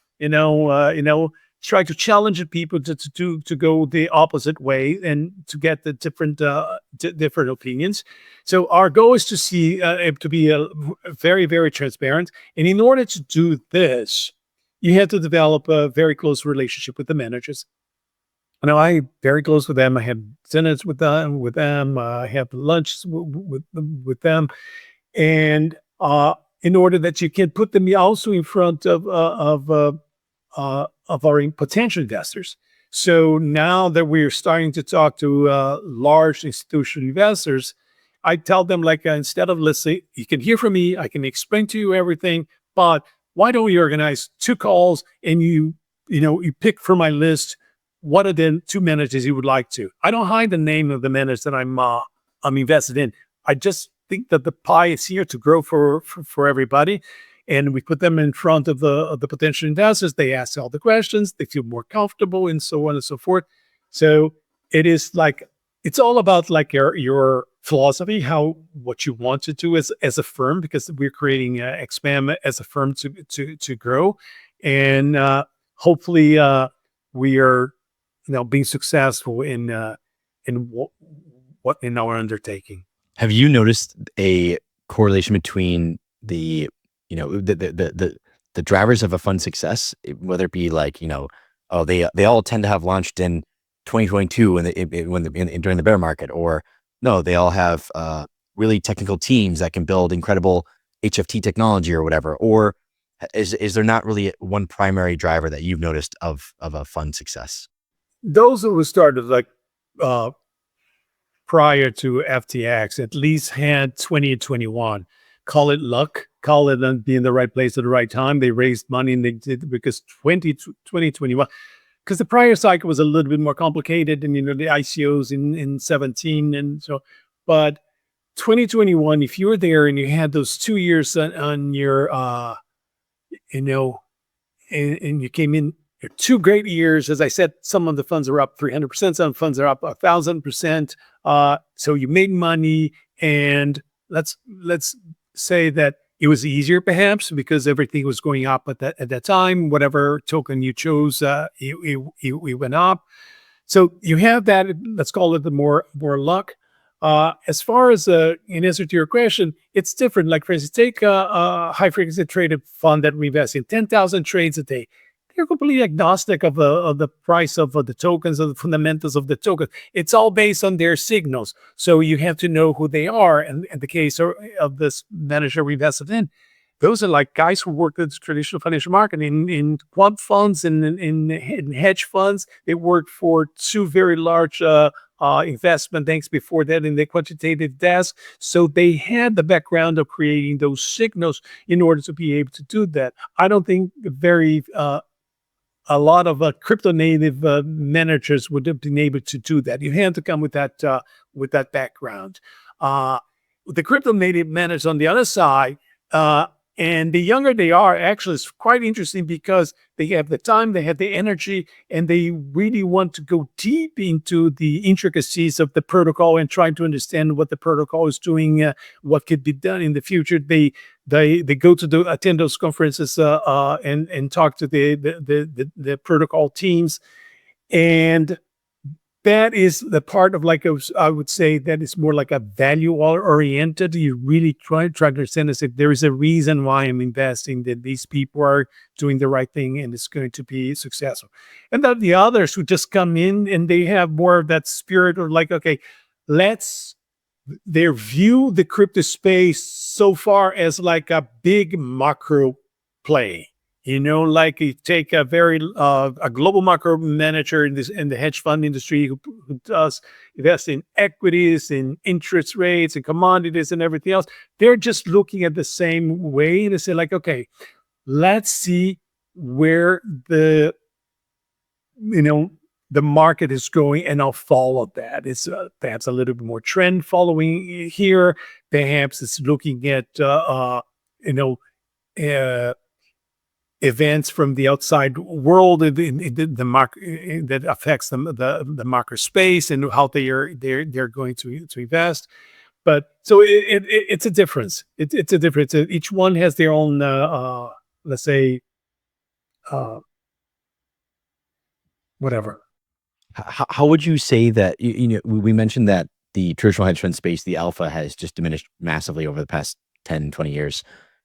try to challenge people to go the opposite way and to get the different opinions. So our goal is to be very, very transparent. And in order to do this, you have to develop a very close relationship with the managers. I'm very close with them. I have dinners with them. I have lunch with them, and in order that you can put them also in front of our potential investors. So now that we're starting to talk to large institutional investors, I tell them, like, instead of listening, you can hear from me, I can explain to you everything, but why don't we organize 2 calls and you pick from my list what are the 2 managers you would like to. I don't hide the name of the manager that I'm invested in. I just think that the pie is here to grow for everybody. And we put them in front of the potential investors. They ask all the questions. They feel more comfortable, and so on and so forth. So it is like, it's all about like your philosophy, what you want to do as a firm, because we're creating Expaam as a firm to grow, and hopefully we are being successful in what in our undertaking. Have you noticed a correlation between the the drivers of a fund success, whether it be like, they all tend to have launched in 2022 during the bear market, or no, they all have really technical teams that can build incredible HFT technology or whatever, or is there not really one primary driver that you've noticed of a fund success? Those who started like prior to FTX at least had 2021. Call it luck, call it being in the right place at the right time. They raised money, and they did, because 2021, because the prior cycle was a little bit more complicated, and the ICOs in 17, and so, but 2021, if you were there and you had those 2 years on your and you came in 2 great years. As I said, some of the funds are up 300%, some funds are up 1,000%. So you made money, and let's say that It was easier perhaps because everything was going up at that time. Whatever token you chose, it went up. So you have that. Let's call it the more luck. As far as in answer to your question, it's different. Like for instance, take a high frequency traded fund that we invest in 10,000 trades a day. They're completely agnostic of the price of the tokens, of the fundamentals of the token. It's all based on their signals. So you have to know who they are. And in the case of this manager we invested in, those are like guys who work in the traditional financial market in quant funds and in hedge funds. They worked for two very large investment banks before that in the quantitative desk. So they had the background of creating those signals in order to be able to do that. I don't think a lot of crypto native managers would have been able to do that. You had to come with that background. The crypto native managers on the other side, and the younger they are, actually, it's quite interesting because they have the time, they have the energy, and they really want to go deep into the intricacies of the protocol and trying to understand what the protocol is doing, what could be done in the future. They go to attend those conferences and talk to the protocol teams, and that is the part of I would say that is more like a value oriented. You really try to understand as if there is a reason why I'm investing, that these people are doing the right thing and it's going to be successful. And then the others who just come in and they have more of that spirit of like, okay, they view the crypto space so far as like a big macro play. Like you take a global macro manager in the hedge fund industry who does invest in equities, in interest rates, and commodities, and everything else. They're just looking at the same way and they say like, okay, let's see where the market is going, and I'll follow that. It's perhaps a little bit more trend following here. Perhaps it's looking at events from the outside world in the market that affects the market space and how they're going to invest. But so it's a difference. It's a difference. Each one has their own let's say whatever. How would you say that, we mentioned that the traditional hedge fund space, the alpha has just diminished massively over the past 10, 20 years.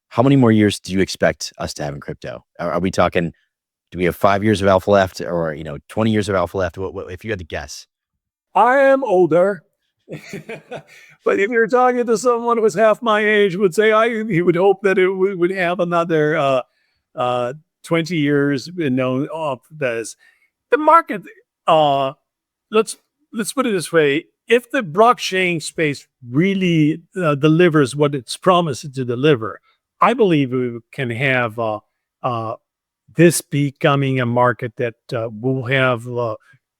How many more years do you expect us to have in crypto? Are we talking, do we have 5 years of alpha left or, 20 years of alpha left? What if you had to guess? I am older. But if you're talking to someone who was half my age, would say he would hope that it would have another 20 years, of this. The market, let's put it this way. If the blockchain space really delivers what it's promised to deliver, I believe we can have this becoming a market that will have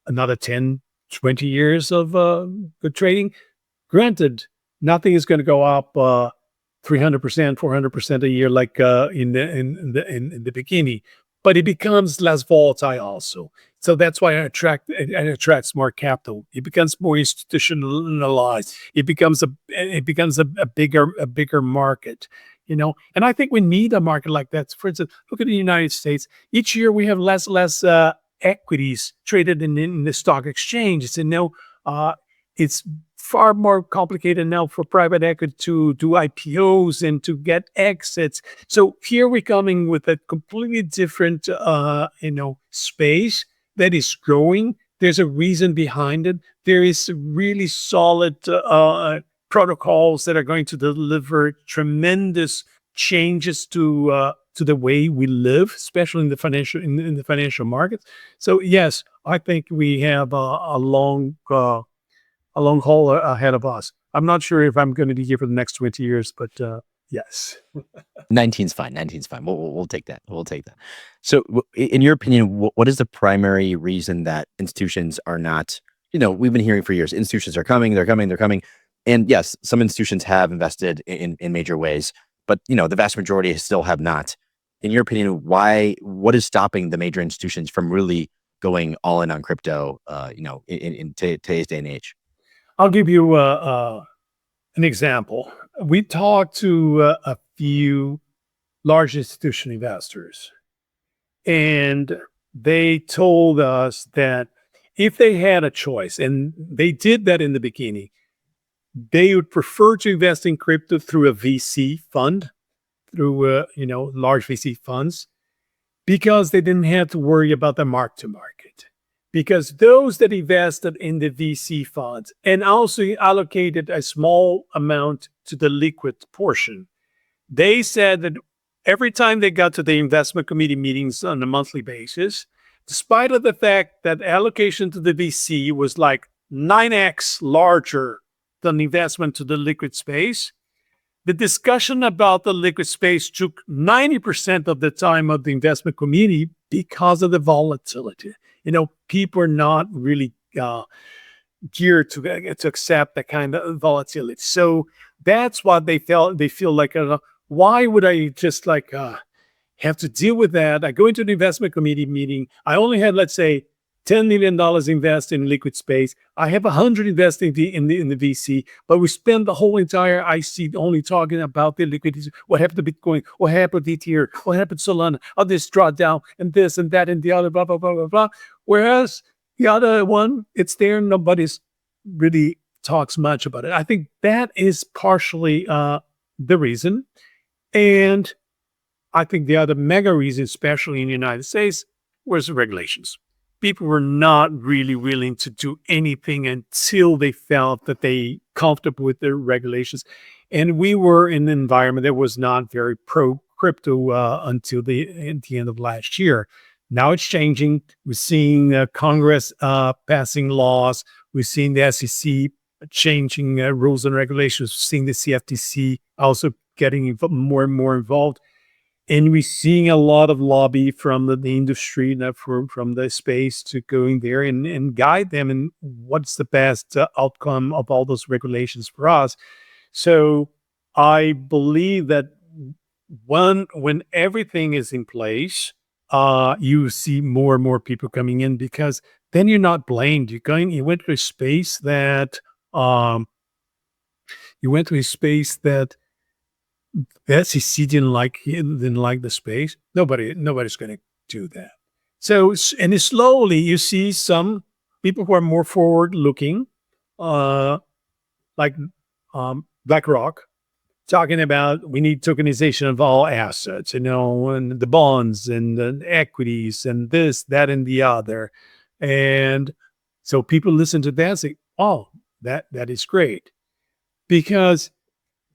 another 10, 20 years of good trading. Granted, nothing is going to go up 300%, 400% a year like in the beginning, but it becomes less volatile also. So that's why it attracts more capital. It becomes more institutionalized. It becomes a bigger market. And I think we need a market like that. For instance, look at the United States. Each year we have less equities traded in the stock exchange. It's far more complicated now for private equity to do IPOs and to get exits. So here we're coming with a completely different, space that is growing. There's a reason behind it. There is really solid protocols that are going to deliver tremendous changes to the way we live, especially in the financial markets. So yes, I think we have a long haul ahead of us. I'm not sure if I'm going to be here for the next 20 years, but yes. 19's fine. 19's fine. We'll take that. We'll take that. So in your opinion, what is the primary reason that institutions are not, we've been hearing for years, institutions are coming, they're coming. And yes, some institutions have invested in major ways, but the vast majority still have not. In your opinion, what is stopping the major institutions from really going all in on crypto, in today's day and age? I'll give you an example. We talked to a few large institutional investors. And they told us that if they had a choice, and they did that in the beginning, they would prefer to invest in crypto through a VC fund, through large VC funds, because they didn't have to worry about the mark to market. Because those that invested in the VC funds and also allocated a small amount to the liquid portion, they said that every time they got to the investment committee meetings on a monthly basis, despite of the fact that allocation to the VC was like 9x larger than investment to the liquid space, the discussion about the liquid space took 90% of the time of the investment committee because of the volatility. People are not really geared to accept that kind of volatility. So that's what they felt. They feel like, why would I just have to deal with that? I go into the investment committee meeting. I only had, let's say, $10 million invested in liquid space. I have 100 invested in the VC, but we spend the whole entire IC only talking about the liquidity. What happened to Bitcoin? What happened to Ether? What happened to Solana? How this drawdown and this and that and the other, blah, blah, blah, blah, blah. Whereas the other one, it's there. Nobody's really talks much about it. I think that is partially the reason. And I think the other mega reason, especially in the United States, was the regulations. People were not really willing to do anything until they felt that they comfortable with their regulations. And we were in an environment that was not very pro-crypto until the end of last year. Now it's changing. We're seeing Congress passing laws. We're seeing the SEC changing rules and regulations. We're seeing the CFTC also getting more and more involved. And we're seeing a lot of lobby from the industry, from the space, to go in there and guide them in what's the best outcome of all those regulations for us. So I believe that when everything is in place, you see more and more people coming in, because then you're not blamed. You went to a space that the SEC didn't like the space. Nobody's going to do that. So, and slowly you see some people who are more forward looking, like BlackRock, talking about we need tokenization of all assets, and the bonds and the equities and this, that, and the other. And so people listen to that and say, oh, that is great. Because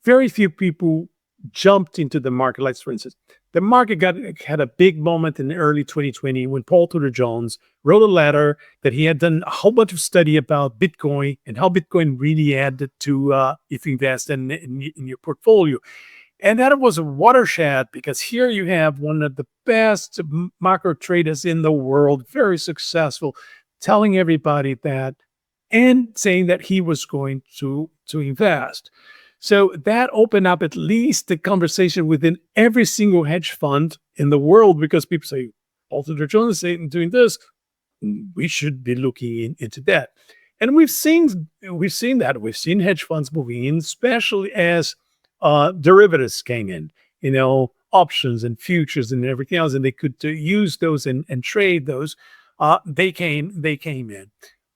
very few people jumped into the market. Like, for instance, the market had a big moment in early 2020 when Paul Jones wrote a letter that he had done a whole bunch of study about Bitcoin and how Bitcoin really added to if you invest in your portfolio. And that was a watershed, because here you have one of the best macro traders in the world, very successful, telling everybody that and saying that he was going to invest. So that opened up at least the conversation within every single hedge fund in the world, because people say, Walter Jones is doing this, we should be looking into that. And we've seen that. We've seen hedge funds moving in, especially as derivatives came in, options and futures and everything else, and they could use those and trade those. They came in.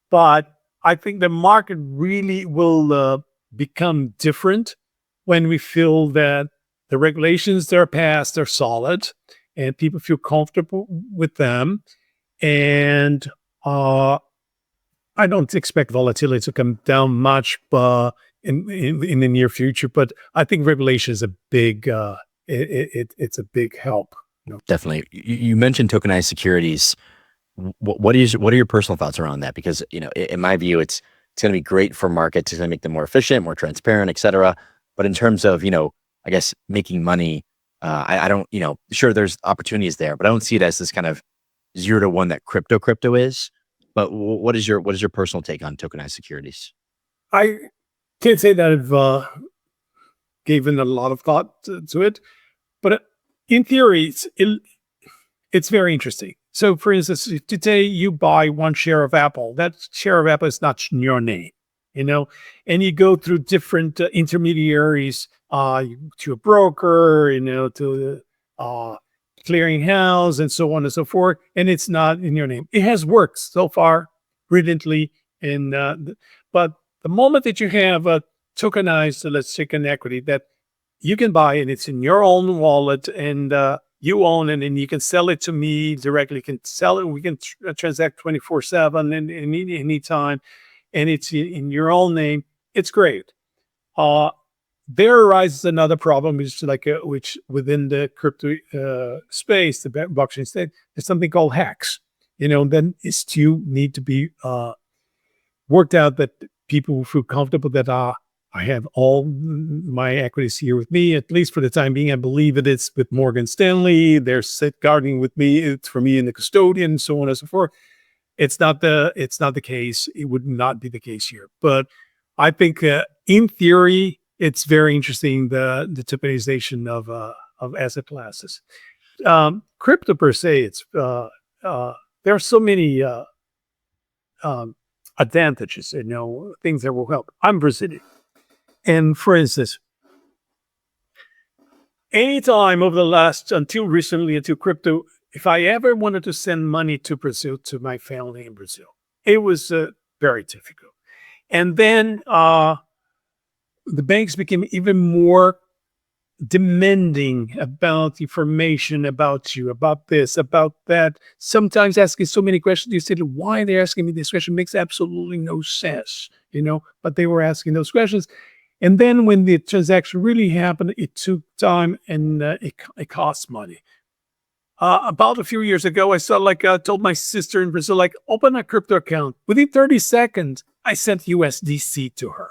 But I think the market really will become different when we feel that the regulations that are passed are solid and people feel comfortable with them. And I don't expect volatility to come down much in the near future, but I think regulation is a big it's a big help. Definitely. You mentioned tokenized securities. What are your personal thoughts around that? Because in my view, it's going to be great for markets. It's going to make them more efficient, more transparent, et cetera. But in terms of, I guess making money, I don't, sure, there's opportunities there, but I don't see it as this kind of 0 to 1 that crypto is. But what is your personal take on tokenized securities? I can't say that I've given a lot of thought to it, but in theory, it's very interesting. So, for instance, today you buy one share of Apple. That share of Apple is not in your name. and you go through different intermediaries, to a broker, to the clearinghouse, and so on and so forth, and it's not in your name. It has worked so far brilliantly, but the moment that you have a tokenized, let's take an equity that you can buy and it's in your own wallet, and you own it, and you can sell it to me directly. You can sell it. We can transact 24/7 and any time, and it's in your own name. It's great. Uh, there arises another problem, which within the crypto space, the blockchain state, there's something called hacks. Then it still need to be worked out that people will feel comfortable that I have all my equities here with me, at least for the time being. I believe it is with Morgan Stanley. They're safeguarding with me. It's for me and the custodian, so on and so forth. It's not the case. It would not be the case here. But I think in theory, it's very interesting, the tokenization of asset classes. Crypto per se, there are so many advantages, things that will help. I'm Brazilian. And for instance, anytime over the last, until recently, until crypto, if I ever wanted to send money to Brazil, to my family in Brazil, it was very difficult. And then the banks became even more demanding about information about you, about this, about that. Sometimes asking so many questions, you said, why they're asking me this question makes absolutely no sense, but they were asking those questions. And then when the transaction really happened, it took time, and it cost money. About a few years ago, I told my sister in Brazil, open a crypto account. Within 30 seconds, I sent USDC to her,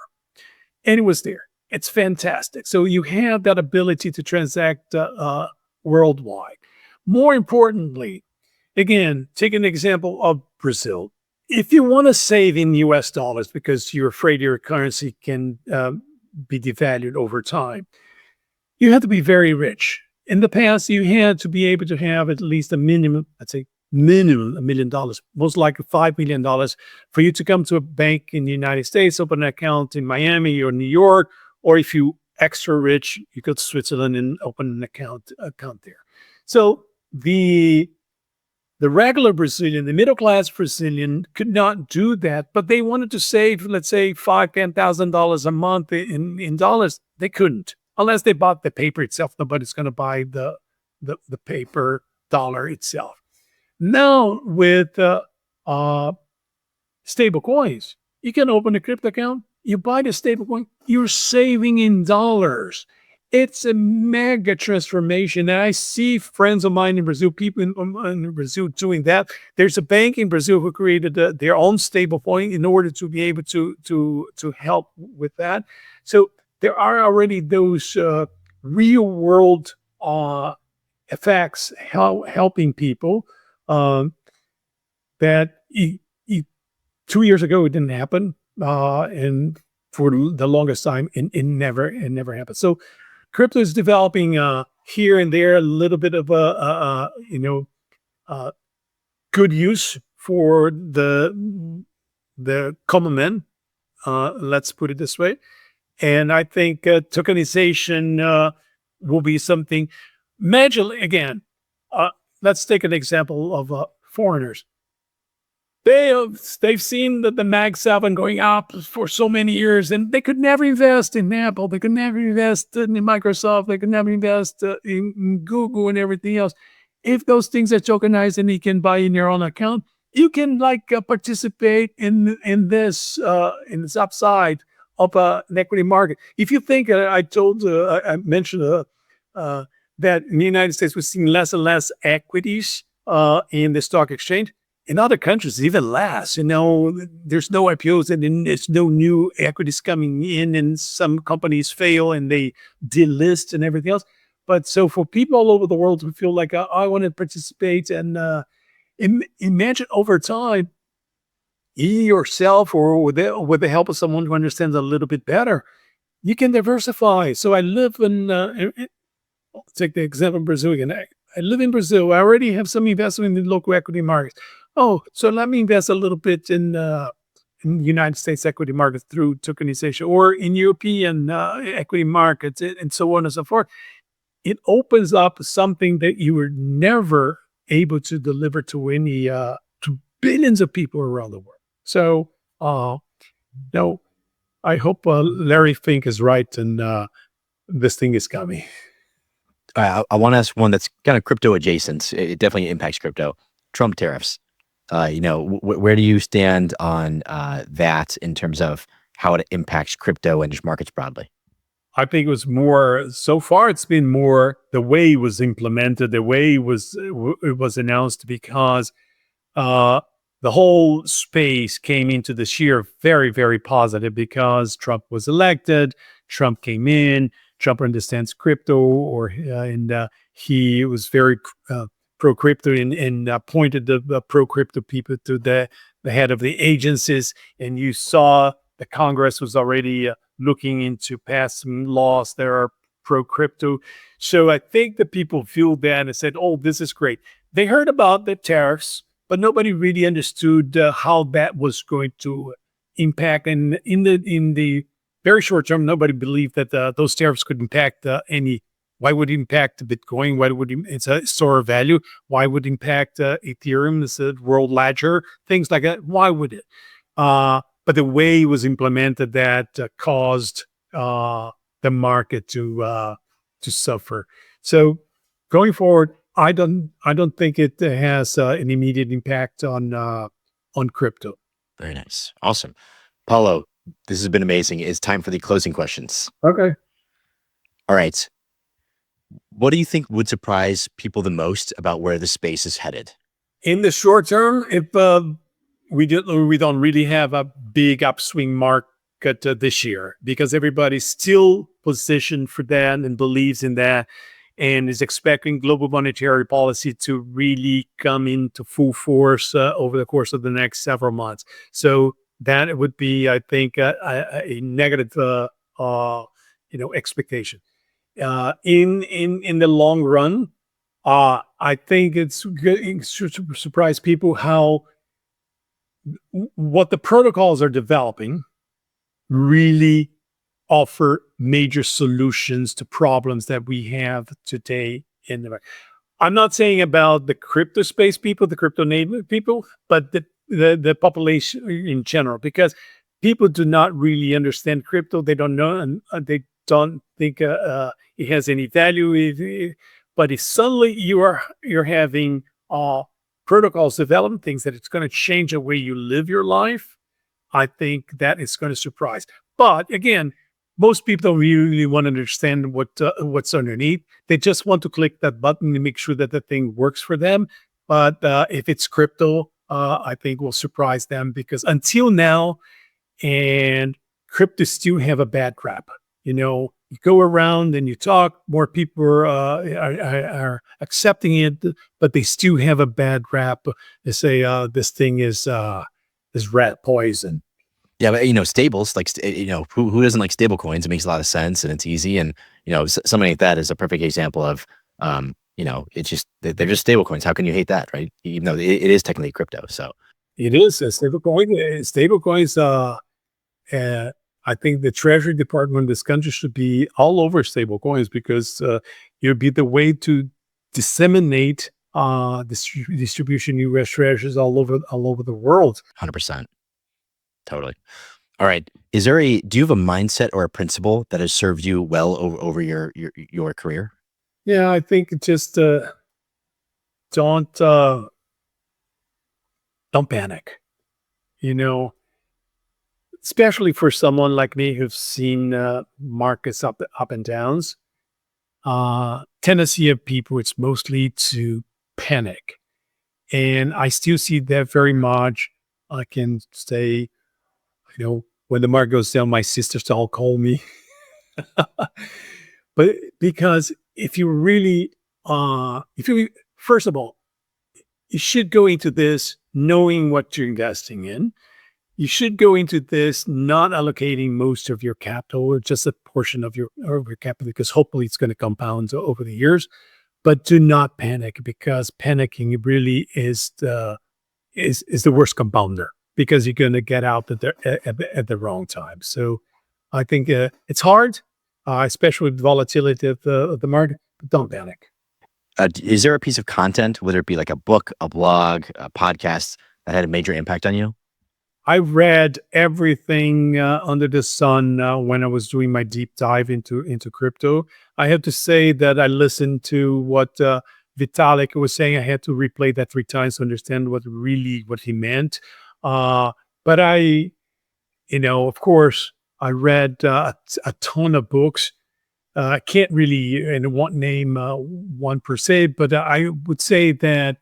and it was there. It's fantastic. So you have that ability to transact worldwide. More importantly, again, take an example of Brazil. If you want to save in US dollars because you're afraid your currency can be devalued over time, you have to be very rich. In the past, you had to be able to have at least a minimum, I'd say minimum $1 million, most likely $5 million, for you to come to a bank in the United States, open an account in Miami or New York, or if you extra rich, you go to Switzerland and open an account there. So the regular Brazilian, the middle class Brazilian, could not do that, but they wanted to save, let's say, $5,000, $10,000 a month in dollars. They couldn't, unless they bought the paper itself. Nobody's going to buy the paper dollar itself. Now with stable coins, you can open a crypto account. You buy the stable coin, you're saving in dollars. It's a mega transformation. And I see friends of mine in Brazil, people in Brazil doing that. There's a bank in Brazil who created their own stable coin in order to be able to help with that. So there are already those real world effects helping people that 2 years ago it didn't happen. And for the longest time, it never happened. So crypto is developing here and there a little bit of good use for the common man. Let's put it this way. And I think tokenization will be something. Imagine again. Let's take an example of foreigners. They've seen the Mag 7 going up for so many years, and they could never invest in Apple. They could never invest in Microsoft. They could never invest in Google and everything else. If those things are tokenized and you can buy in your own account, you can participate in this upside of an equity market. If you think, I mentioned that in the United States we're seeing less and less equities in the stock exchange. In other countries, even less. There's no IPOs and there's no new equities coming in, and some companies fail and they delist and everything else. But so for people all over the world who feel like I want to participate, and imagine over time, you yourself or with the help of someone who understands a little bit better, you can diversify. So I live in, take the example of Brazil again. I live in Brazil. I already have some investment in the local equity markets. Oh, so let me invest a little bit in in the United States equity markets through tokenization, or in European equity markets, and so on and so forth, it opens up something that you were never able to deliver to any to billions of people around the world. So, no, I hope Larry Fink is right, and this thing is coming. I want to ask one that's kind of crypto adjacent. It definitely impacts crypto. Trump tariffs. Where do you stand on that in terms of how it impacts crypto and just markets broadly? I think it was more, so far it's been more the way it was implemented, the way it was announced, because the whole space came into this year very, very positive because Trump was elected, Trump came in, Trump understands crypto, and he was very pro crypto, and pointed the pro crypto people to the head of the agencies, and you saw the Congress was already looking into passing laws that are pro crypto. So I think the people feel that and said, "Oh, this is great." They heard about the tariffs, but nobody really understood how that was going to impact. And in the very short term, nobody believed that those tariffs could impact any. Why would it impact Bitcoin? Why would it's a store of value? Why would it impact Ethereum, the world ledger, things like that? Why would it? But the way it was implemented, that caused the market to suffer. So going forward, I don't think it has an immediate impact on crypto. Very nice. Awesome. Paulo, this has been amazing. It's time for the closing questions. Okay. All right. What do you think would surprise people the most about where the space is headed? In the short term, if we don't really have a big upswing market this year, because everybody's still positioned for that and believes in that, and is expecting global monetary policy to really come into full force over the course of the next several months. So that would be, I think, a negative, expectation. In the long run, I think it should surprise people how what the protocols are developing really offer major solutions to problems that we have today in the. I'm not saying about the crypto space people, the crypto native people, but the population in general, because people do not really understand crypto. They don't know, and they don't think it has any value. But if suddenly you're having protocols developing things that it's going to change the way you live your life, I think that is going to surprise. But again, most people don't really want to understand what's underneath. They just want to click that button and make sure that the thing works for them. But if it's crypto, I think will surprise them, because until now, and crypto still have a bad rap. You go around and you talk, more people are accepting it, but they still have a bad rap. They say this thing is rat poison. Yeah, but stables, like who doesn't like stable coins? It makes a lot of sense and it's easy, and something like that is a perfect example of it's just they're just stable coins. How can you hate that, right? Even though it is technically crypto, so it is a stable coin. Stable coins. I think the Treasury Department of this country should be all over stable coins, because it would be the way to disseminate distribution U.S. treasuries all over the world. 100%. Totally. All right. Do you have a mindset or a principle that has served you well over your career? Yeah, I think just don't panic. Especially for someone like me who's seen markets up and downs. Tendency of people, it's mostly to panic, and I still see that very much. I can say, when the market goes down, my sisters all call me. But because if you really, first of all, you should go into this knowing what you're investing in. You should go into this not allocating most of your capital, or just a portion of your capital, because hopefully it's going to compound over the years. But do not panic, because panicking really is the worst compounder. because you're going to get out at the wrong time. So I think it's hard, especially with volatility of the market, but don't panic. Is there a piece of content, whether it be like a book, a blog, a podcast, that had a major impact on you? I read everything under the sun when I was doing my deep dive into crypto. I have to say that I listened to what Vitalik was saying. I had to replay that 3 times to understand what he meant. But of course, I read a ton of books. I can't really name one per se, but I would say that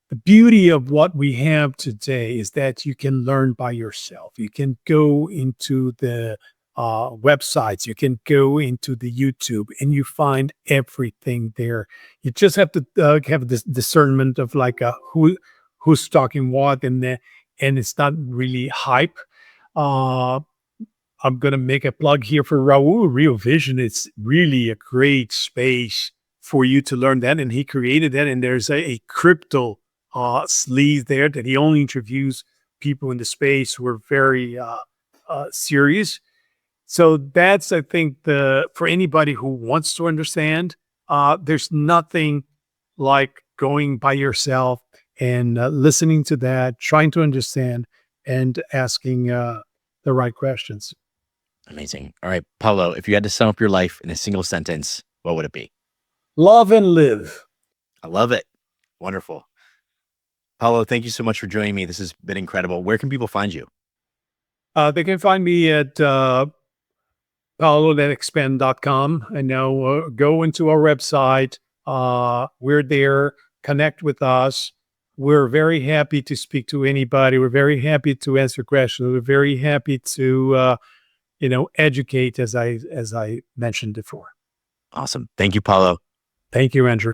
the beauty of what we have today is that you can learn by yourself. You can go into the websites, you can go into the YouTube, and you find everything there. You just have to have this discernment of like who's talking what, and it's not really hype. I'm going to make a plug here for Raul Real Vision. It's really a great space for you to learn that. And he created that. And there's a crypto sleeve there that he only interviews people in the space who are very serious. So that's, I think, for anybody who wants to understand, there's nothing like going by yourself and listening to that, trying to understand, and asking the right questions. Amazing. All right, Paulo, if you had to sum up your life in a single sentence, what would it be? Love and live. I love it. Wonderful. Paulo, thank you so much for joining me. This has been incredible. Where can people find you? They can find me at Paolo@Expaam.com. And now go into our website. We're there. Connect with us. We're very happy to speak to anybody. We're very happy to answer questions. We're very happy to educate, as I mentioned before. Awesome. Thank you, Paulo. Thank you, Andrew.